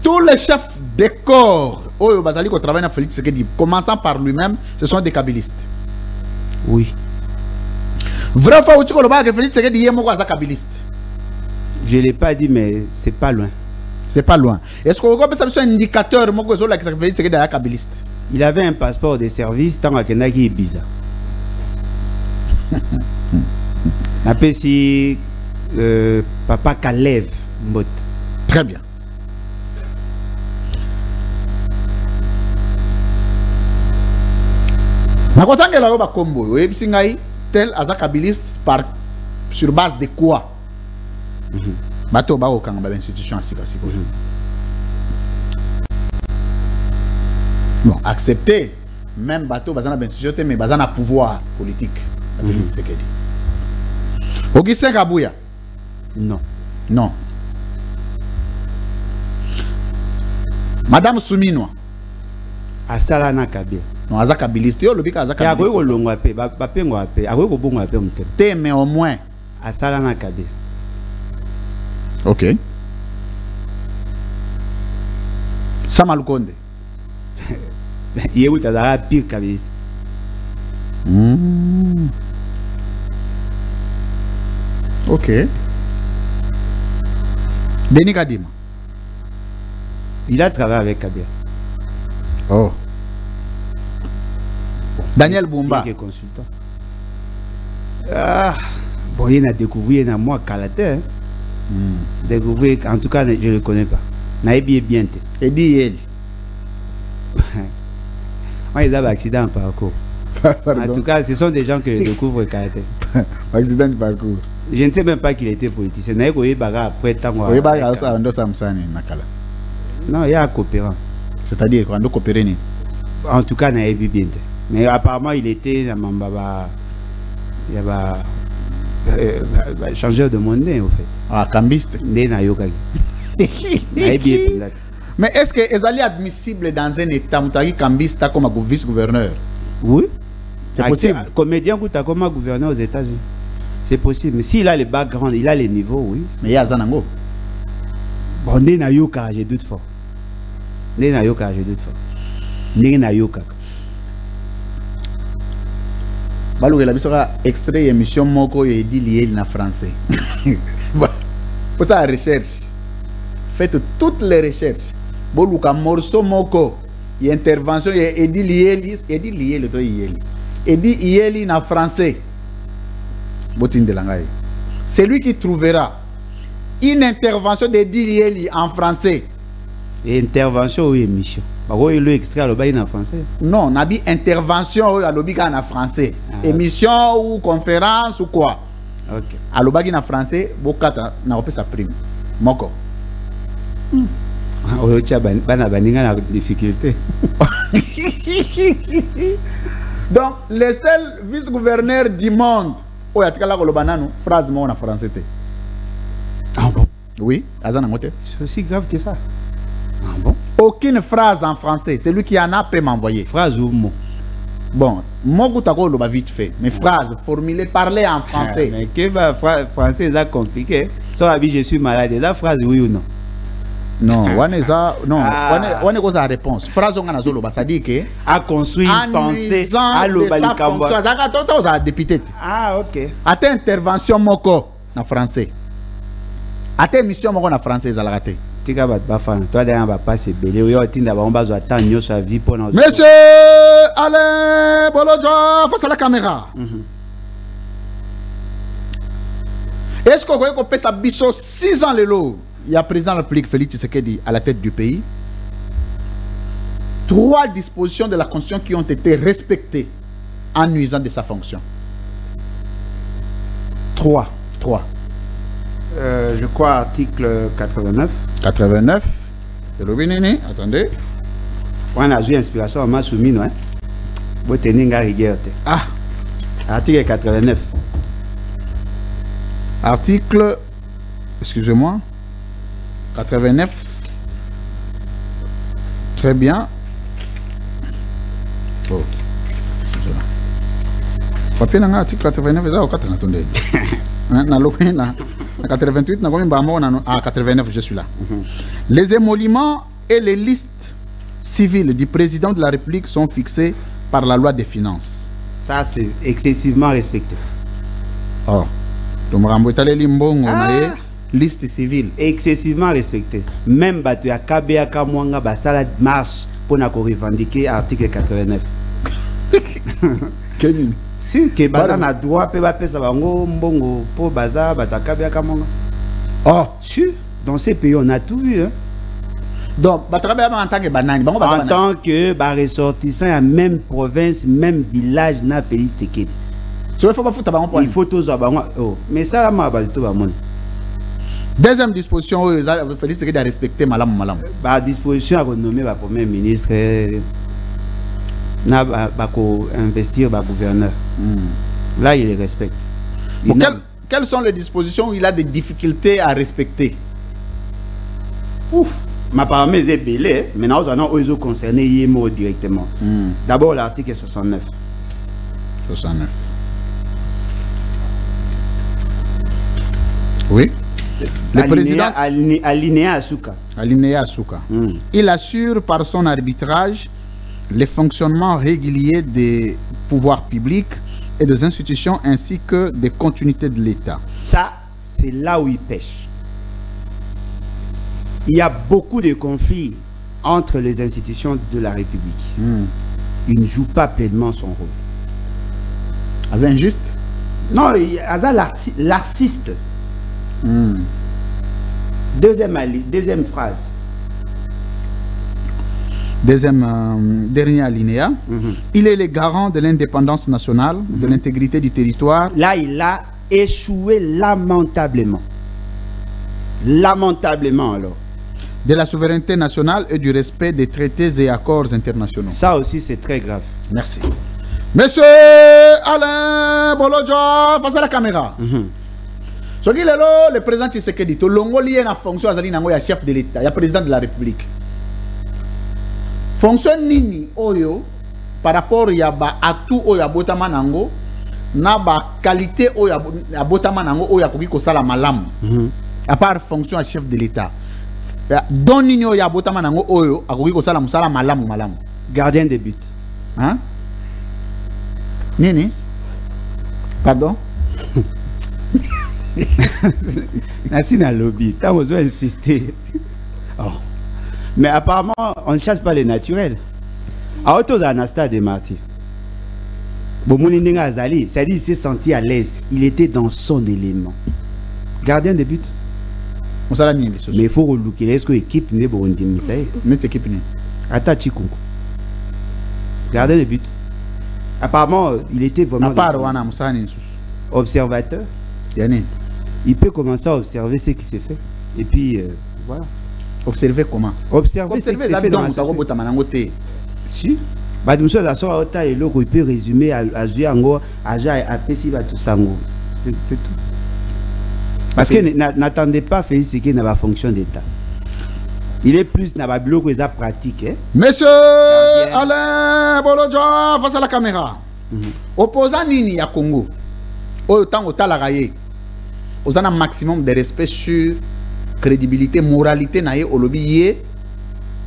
tous les chefs de corps, qui travaillent dans Félix Tshisekedi, commençant par lui-même, ce sont des kabylistes. Oui. Vrai ou faux, tu vois que Félix Tshisekedi est un kabyliste. Je ne l'ai pas dit, mais c'est pas loin. C'est pas loin. Est-ce qu'on peut savoir un indicateur que Félix Tshisekedi est kabyliste? Il avait un passeport de service tant qu'il est bizarre. Appelé si Papa Kalev Mbot. Très bien. Tel azakabiliste par sur base de quoi? Bato ba okanga ba institution asika. Bon, accepter même bateau bazana institution mais bazana pouvoir politique. Augustin Kabouya? Non. Non. Madame Souminwa? Asalana Kabia. Non, azakabiliste. Yo lobika azakabiliste. Akoy kolongwa pe, bapengwa pe, akoy kobongwa pe mtem. Te mais au moins Asalana Kabia. OK. Samalukonde. Yéou tazara pire kabiste. Ok. Denis Kadima. Il a travaillé avec Kabila. Oh. Daniel Bumba. Il est consultant. Ah, bon, il a découvert un moi Kalaté. Découvrir, en tout cas, je ne le connais pas. Naïbi est bien. Eddie Yeli. Moi, ils ont un accident en parcours. En tout cas, ce sont des gens que je découvre Kalaté. Accident de parcours. Je ne sais même pas qu'il était politicien. Après tant. Non, il y a un coopérant. C'est-à-dire quand on coopère. En tout cas, Naïbi bien. Mais apparemment, il était dans Mambaba. Il y a changeur de monnaie, au fait. Ah, cambiste. Mais est-ce que est admissible dans un état cambiste comme vice-gouverneur? Oui. C'est possible. Comédien comme gouverneur aux États-Unis. C'est possible. Mais s'il a le background, il a les niveaux, oui. Mais il y a Zanango. Bon, Nenayoka, j'ai doute fort. Nenayoka, j'ai doute fort. Nenayoka. Balou la bisora extrait émission moko et dit lié en français. Pour ça recherche. Faites toutes les recherches. Bolou ka morceau moko y intervention et dit lié le to yeli. Et dit yeli en français. Botin de langay. C'est lui qui trouvera une intervention de Dilieli en français. Intervention ou émission? Il extrait à l'obéi en français. Non, on a dit intervention à l'obéi en français. Émission ou conférence ou quoi. Ok. À l'obéi en français, Bokata n'a pas sa prime. Moko. Difficulté. Donc, les seuls vice-gouverneurs du monde. Oh, il y a une phrase en français. Ah bon? Oui, c'est aussi grave que ça. Ah bon? Aucune phrase en français. Celui qui en a peut m'envoyer. Phrase ou mot? Bon, mot ou va vite fait. Mais phrase, formulée, parler en français. Mais que français, c'est compliqué. Soit je suis malade, la phrase oui ou non? Non, on est la réponse. Phrase on a zolo, ça dit que à construire, penser, à l'obalikambo. Ah, ok. À ta intervention moko en français. À ta mission moko en français, ça l'a raté. Tika bat bafana. Toi derrière va passer belé. Oui, on tinda ba on va attendre sa vie pour nous. Monsieur Alain Bolodjo face à la caméra. Est-ce qu'on peut payer sa biso 6 ans le lot? Il y a président de la République Félix Tshisekedi à la tête du pays. 3 dispositions de la Constitution qui ont été respectées en nuisant de sa fonction. 3. Je crois article 89. 89. C'est le Bénéné. Attendez. On a eu inspiration à ma soumise, hein. Vous tenez une rigueur. Ah. Article 89. Article. Excusez-moi. 89. Très bien. Oh. Papier dans l'article 89, c'est ça, attendez. Dans 88, à 89, je suis là. Les émoluments et les listes civiles du président de la République sont fixés par la loi des finances. Ça, c'est excessivement respecté. Oh. Donc, liste civile. Excessivement respecté. Même si à KBA Kamwanga, ça marche pour nous revendiquer l'article 89. Si, que Baza n'a droit de faire ça pour Baza, KBA Kamwanga. Oh, si, dans ces pays, on a tout vu. Hein? Donc, en tant que ressortissant à même province, même village, n'a Félix Tshisekedi. Il faut tous avoir. Mais ça, tout le monde. Deuxième disposition, Félix Tshisekedi a respecté Malam. Disposition à renommer le Premier ministre, investir le gouverneur. Là, il les respecte. Quelles sont les dispositions où il a des difficultés à respecter? Ouf! Ma parole est belé, maintenant, nous avons concerné IMO directement. D'abord, l'article 69. 69. Oui. Le président Alinéa Asuka. Il assure par son arbitrage le fonctionnement régulier des pouvoirs publics et des institutions ainsi que des continuités de l'État. Ça, c'est là où il pêche. Il y a beaucoup de conflits entre les institutions de la République. Il ne joue pas pleinement son rôle. C'est injuste? Non, Aza l'artiste. Deuxième phrase. Dernier alinéa. Il est le garant de l'indépendance nationale, de l'intégrité du territoire. Là, il a échoué lamentablement. Lamentablement, alors. De la souveraineté nationale et du respect des traités et accords internationaux. Ça aussi, c'est très grave. Merci. Monsieur Alain Bolodjo, face à la caméra. Ce qui est là, le président Tshisekedi, tout le monde lié à la fonction de chef de l'État, il y a président de la République. Fonction nini oyo par rapport à tout oyo botama nango na ba qualité oyo botama nango oyo akoki ko sala malamu. À part fonction à chef de l'État. Don nini oyo botama nango oyo akoki ko sala musala malamu. Gardien de but. Hein? Nini? Pardon? Nassi na lobby, t'as besoin d'insister. Oh. Mais apparemment, on ne chasse pas les naturels. À autos Anasta de Martyr. Azali, c'est-à-dire il s'est senti à l'aise. Il était dans son élément. Gardien de but. Mais il faut relooker. Est-ce que l'équipe n'est pas une équipe? Ata Chikungu. Gardien de but. Apparemment, il était vraiment observateur. Il peut commencer à observer ce qui s'est fait. Et puis, voilà. Observer comment? Observer ce qui s'est fait dans la société. Si. Il peut résumer à Zuyango, à tout ça. C'est tout. Parce que n'attendez pas Félix Tshisekedi n'a pas fonction d'État. Il est plus dans la bloc que ça pratique. Monsieur Alain Bolodjo, face à la caméra. Opposant Nini à Congo, autant au Talaraye, aux un maximum de respect sur crédibilité, moralité naie au lobby.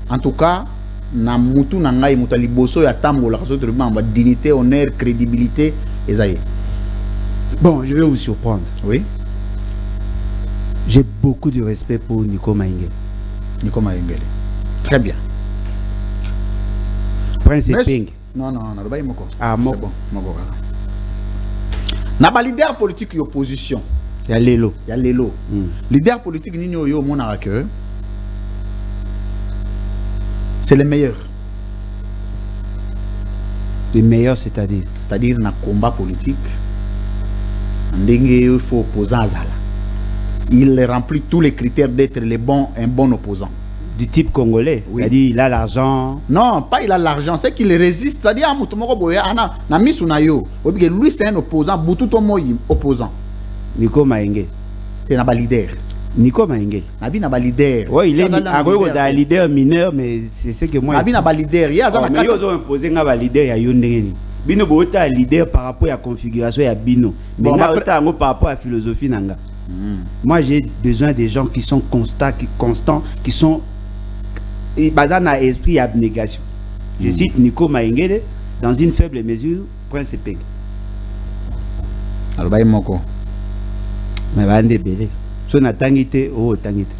En tout cas, na mutu na ngai mutali boso ya tambo la raison de dignité, honneur, crédibilité, et bon, je vais vous surprendre. Oui. J'ai beaucoup de respect pour Nico Maïngele. Nico Maïngele. Très bien. Prince Ping. Non, pas Moko. Ah, c'est bon. N'a pas leader politique et opposition. Il y a Lelo. Leader politique, Nino Yo Monarque. C'est le meilleur. Le meilleur, c'est-à-dire? C'est-à-dire, dans le combat politique, il faut opposer à Zala. Il remplit tous les critères d'être un bon opposant. Du type congolais, oui. C'est-à-dire il a l'argent. Non, pas il a l'argent, c'est qu'il résiste. C'est-à-dire lui c'est un opposant, Boutou Moyi opposant. Nico Maïngele. C'est un leader. Nico Maïngele. Nabi n'a pas leader. Oui, il est un leader mineur, mais c'est ce que moi. Nabi n'a pas leader. Il y a mais ils ont imposé un leader à Yondengeni. Bino Bota un leader par rapport à la configuration et à Bino. Mais par rapport à la philosophie nanga. Moi j'ai besoin des gens qui sont constants, qui sont basés dans l'esprit abnégation. Je cite Nico Maïngele dans une faible mesure, Prince Peg. Alors, Moko. Mais va en débélé. So na tangité ou tangité.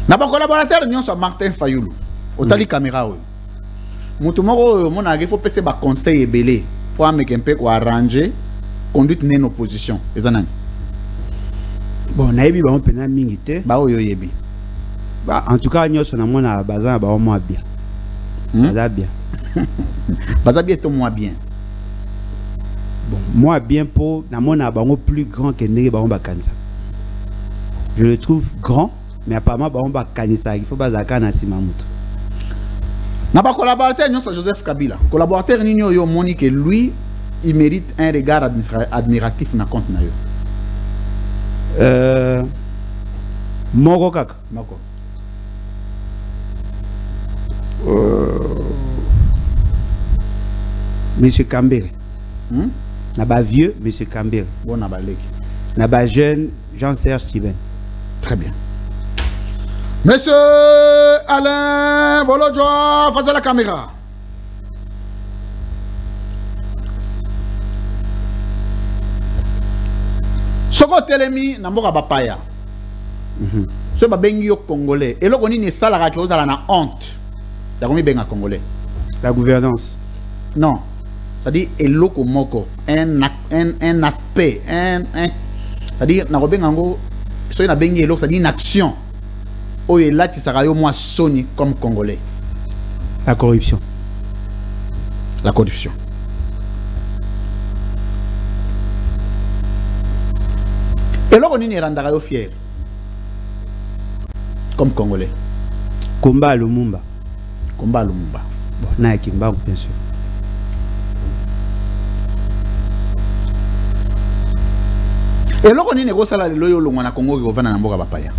N'a pas collaborateur nous sommes Martin Fayoulou. Otali caméra oui. Mutumoko mon il faut passer ba conseil et belé pour mettre un peu arranger conduite d'une opposition. Ezanani. Bon, naïbi ba on pena mingité. Ba oyo yebi. Bah en tout cas nous sommes na bazan ba moi bien. Baza bien. Baza bien to moi bien. Bon, moi bien pour namona bango plus grand que Ndenge Baromba Kanisa. Je le trouve grand, mais apparemment Baromba Kanisa, il faut pas zakana Simamuto. N'a pas collaborateur nous Joseph Kabila. Collaborateur Nino yo Monique lui, il mérite un regard admiratif na compte na yo. Moko kaka. Moko. Monsieur Kambere. Naba vieux, monsieur Kambere. Bon, naba jeune, Jean-Serge Thiben. Très bien. Monsieur Alain Bolodjo, face à la caméra. Soko telemi na mboka bapaya. Ce babengi yo congolais. Et là on ni sala ki ozala na honte. Ya komi benga congolais. La gouvernance. Non. C'est-à-dire eloko moko, un aspect, c'est-à-dire na kobenga ngo so na bengi eloko, c'est-à-dire une action. Oye là tu sera yo moi soni comme congolais. La corruption. La corruption. Et là on ni randara yo fier. Comme congolais. Combat à Lumumba. Combat à Lumumba. Bon, na Kimba bien sûr. Et là on ni négocie la loyo longa na Congo qui na mboka bapaya.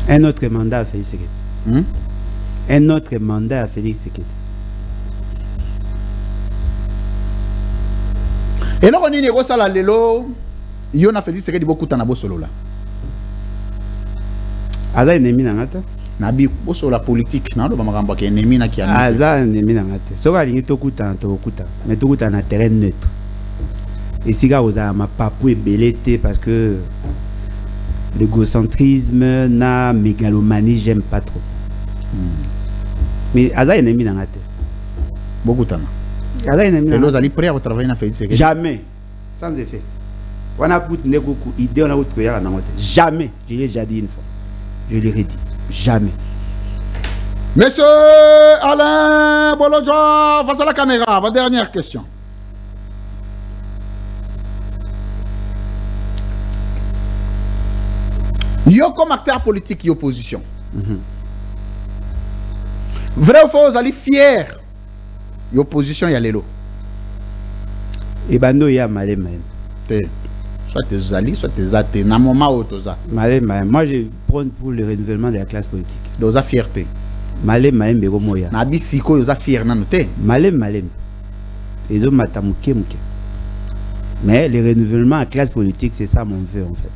Un autre mandat à Félix Tshisekedi. Un autre mandat à Félix Tshisekedi. Et là on ni négocie la lelo yo na Félix Tshisekedi beaucoup na bosolo là. Aza ennemi na ngata nabi boso la politique na do makambo ke ennemi na ki ami aza ennemi na ngata soka lingi tokuta mais tokuta na terrain neutre et siga oza ma papu ebelete parce que l'égocentrisme na mégalomanie j'aime pas trop mais aza ennemi na ngata beaucoup tana aza ennemi na ngata ali prêt à travailler na Félix Tshisekedi jamais sans effet wana put nekuku idée on a autre ya na ngata jamais je l'ai déjà dit une fois. Je l'ai redit. Jamais. Monsieur Alain Bolodja, face à la caméra, votre dernière question. Yo comme acteur politique et opposition. Vrai ou faux, vous allez fier. Opposition, il y a l'élo. Et bando ya malé. Soit tes alliés, soit tes athées. Dans moment où tu as. Moi, je prends pour le renouvellement de la classe politique. Donc, ça fierté. Malé, bego moya. Nabi siko, yo za fier na noté. Malé. Et donc, matamuke. Mais le renouvellement de la classe politique, c'est ça mon vœu, en fait.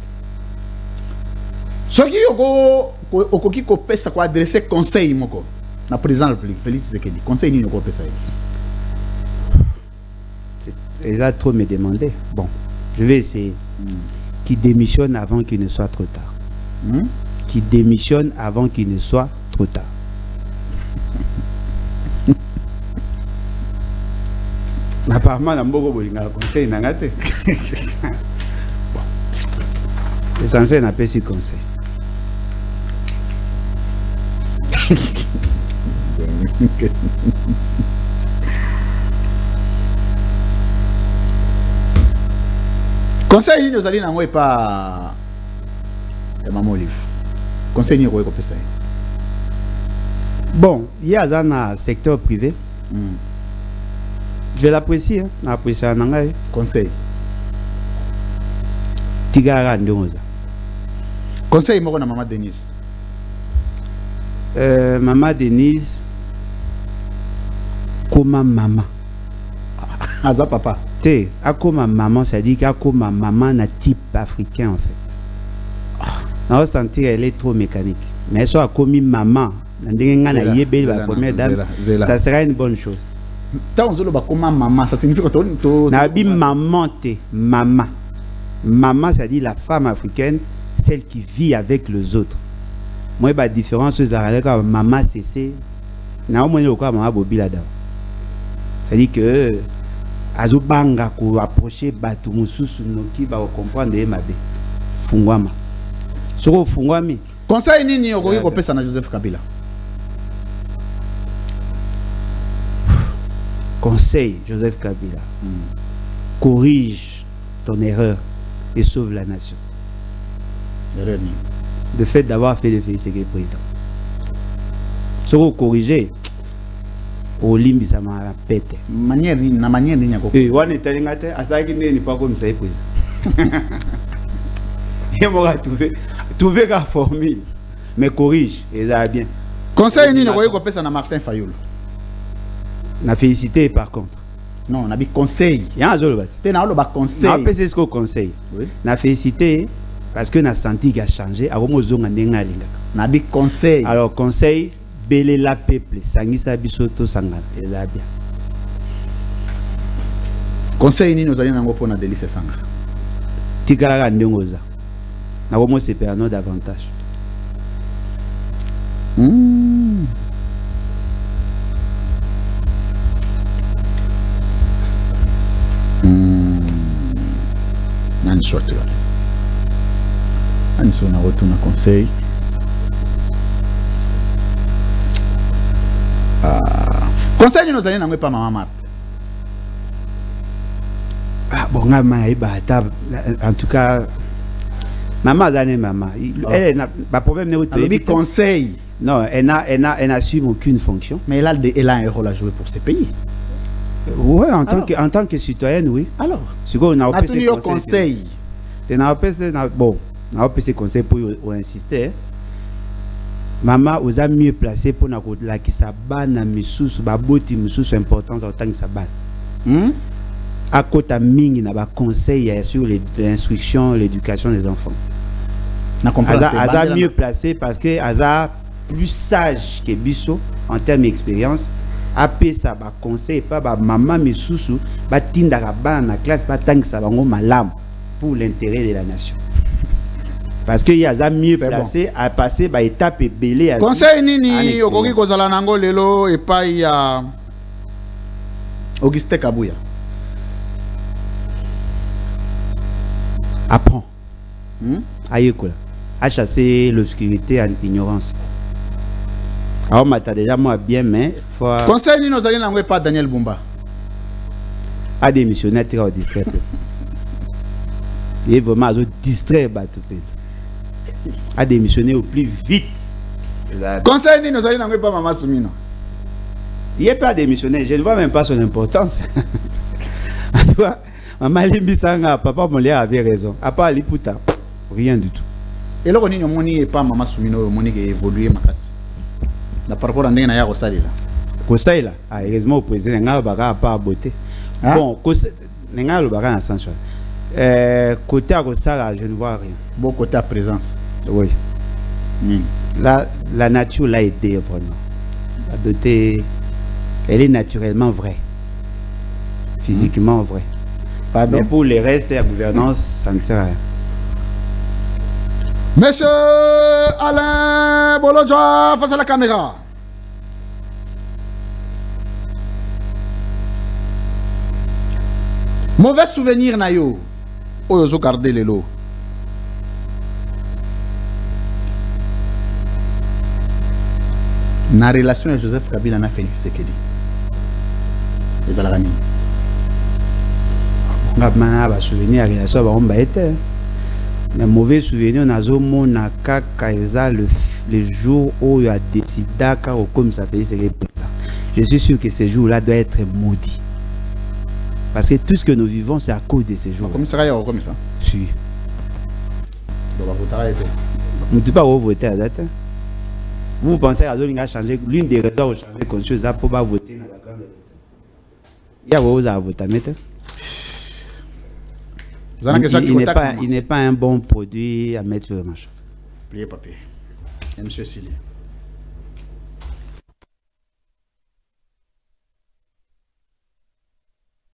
Ce qui est au pesa quoi adresser conseil moko. Na président de la République, Félix Tshisekedi. Conseil ni ko pesa. Et là, trop me demander. Bon. Je vais essayer. Qui démissionne avant qu'il ne soit trop tard. Qui démissionne avant qu'il ne soit trop tard. Apparemment, dans beaucoup de conseils, l'essentiel n'a pas si conseil. Conseil nous allons n'envoyer pas maman Olive. Conseil ni quoi ça. Bon, il y a un secteur privé. Je l'apprécie, hein. L'apprécie en anglais. Conseil. Tigara Ndonza. Conseil moi na maman Denise. Maman Denise. Comment maman? Aza papa. Comme maman, ça dit comme maman na type africain en fait. On va sentir elle est trop mécanique. Mais soit comme maman, la première dame, ça sera une bonne chose. Maman, ça signifie que Nabi maman te maman. Maman, ça dit la femme africaine, celle qui vit avec les autres. Moi, la différence c'est maman c'est na moins le quoi maman bobila da. Ça dit que azobanga ko approcher batu mususu noki ba comprendre mabe fungwama soko fungwami conseil nini okoki kopesa na Joseph Kabila conseil Joseph Kabila corrige ton erreur et sauve la nation. Le fait d'avoir fait le Félix président soko corriger au limbi ça m'a pété. Manière ni ko. Et on est allé ngate asaki ne pas comme ça président. Et moi trouver la formule mais corrige et ça va bien. Conseil ni ko pesa na Martin Fayulu. Na félicité par contre. Non, na bi conseil. Ya azolo bat. Te na lo ba conseil. Na pesa ce conseil. Oui. Na félicité parce que na senti qu'il a changé a komo zonga ndenga lingaka. Na bi conseil. Alors conseil belé la peuple, sangisa bisoto sangana, et ça bien. Conseil ni nous allons en pour na Délice Sangara. Tikala ndongoza. Na vraiment c'est perno davantage. Nani sorti là. Nani sur na retourne conseil. Conseil nous allons n'envoyer pas maman Marthe. Ah bon, en tout cas, maman Zané maman. Elle n'a pas problème de conseil. Non, elle n'assume aucune fonction. Mais elle a un rôle à jouer pour ce pays. Oui, en tant que citoyenne, oui. Alors, on a tenu au conseil. Bon, on a fait conseil pour insister. Maman, vous avez mieux placé pour la qui s'abat missus, baboti missus importance en tant que s'abat. À côté mingi na ba conseil sur l'instruction, l'éducation des enfants. Aza mieux placé parce que Aza plus sage que Bisso en termes d'expérience. Après ça, ba conseil pas ba maman missus, ba tinda ka ba na classe ba tang sa bango malam pour l'intérêt de la nation. Parce qu'il y a mieux placé à passer par étape et belé. Conseil nini okoki kozala nango lelo et pas il y a Auguste Kabouya. Apprends. À chasser l'obscurité et l'ignorance. Alors, on déjà moi bien, mais faut. Conseil nini nous allons n'envoyer pas Daniel Bumba. À démissionner très au distrait. Il est vraiment distrait à démissionner au plus vite. Conseil ni nous allons n'envoyer pas Maman Soumino. Il n'est pas démissionné, je ne vois même pas son importance. Tu vois, Maman Limbisanga, papa Molia avait raison. À part Liputa, rien du tout. Et là, on n'est pas Maman Soumino, on a évolué. Par rapport à Ndena Rosali là. Conseil là, heureusement au président, n'a pas beauté. Bon, n'a pas sens. Côté à Rosala, je ne vois rien. Bon côté à présence. Oui. La nature l'a aidé vraiment. La beauté, elle est naturellement vraie. Physiquement vraie. Pardon? Mais pour les restes et la gouvernance, ça ne sert à rien. Monsieur Alain Bolodja, face à la caméra. Mauvais souvenir Nayo. Oyozo garder les lots. Na relation avec Joseph Kabila na Félix Sekedi. Les Alarani. On a souvenir à relation avec Omba était. Mais mauvais souvenir, on a zomona kaka le jour où il a décidé comme ça fait c'est je suis sûr que ce jour-là doit être maudit. Parce que tout ce que nous vivons, c'est à cause de ces jours. Comme ça, comme ça. Si. Donc, vous avez on ne peut pas voter à date. Vous pensez à Zoling a changé, l'une des raisons pour changer quelque chose, pour pas voter dans la grande. Il y a vous à voter, il n'est pas un bon produit à mettre sur le marché. Pliez papier. Monsieur Sili.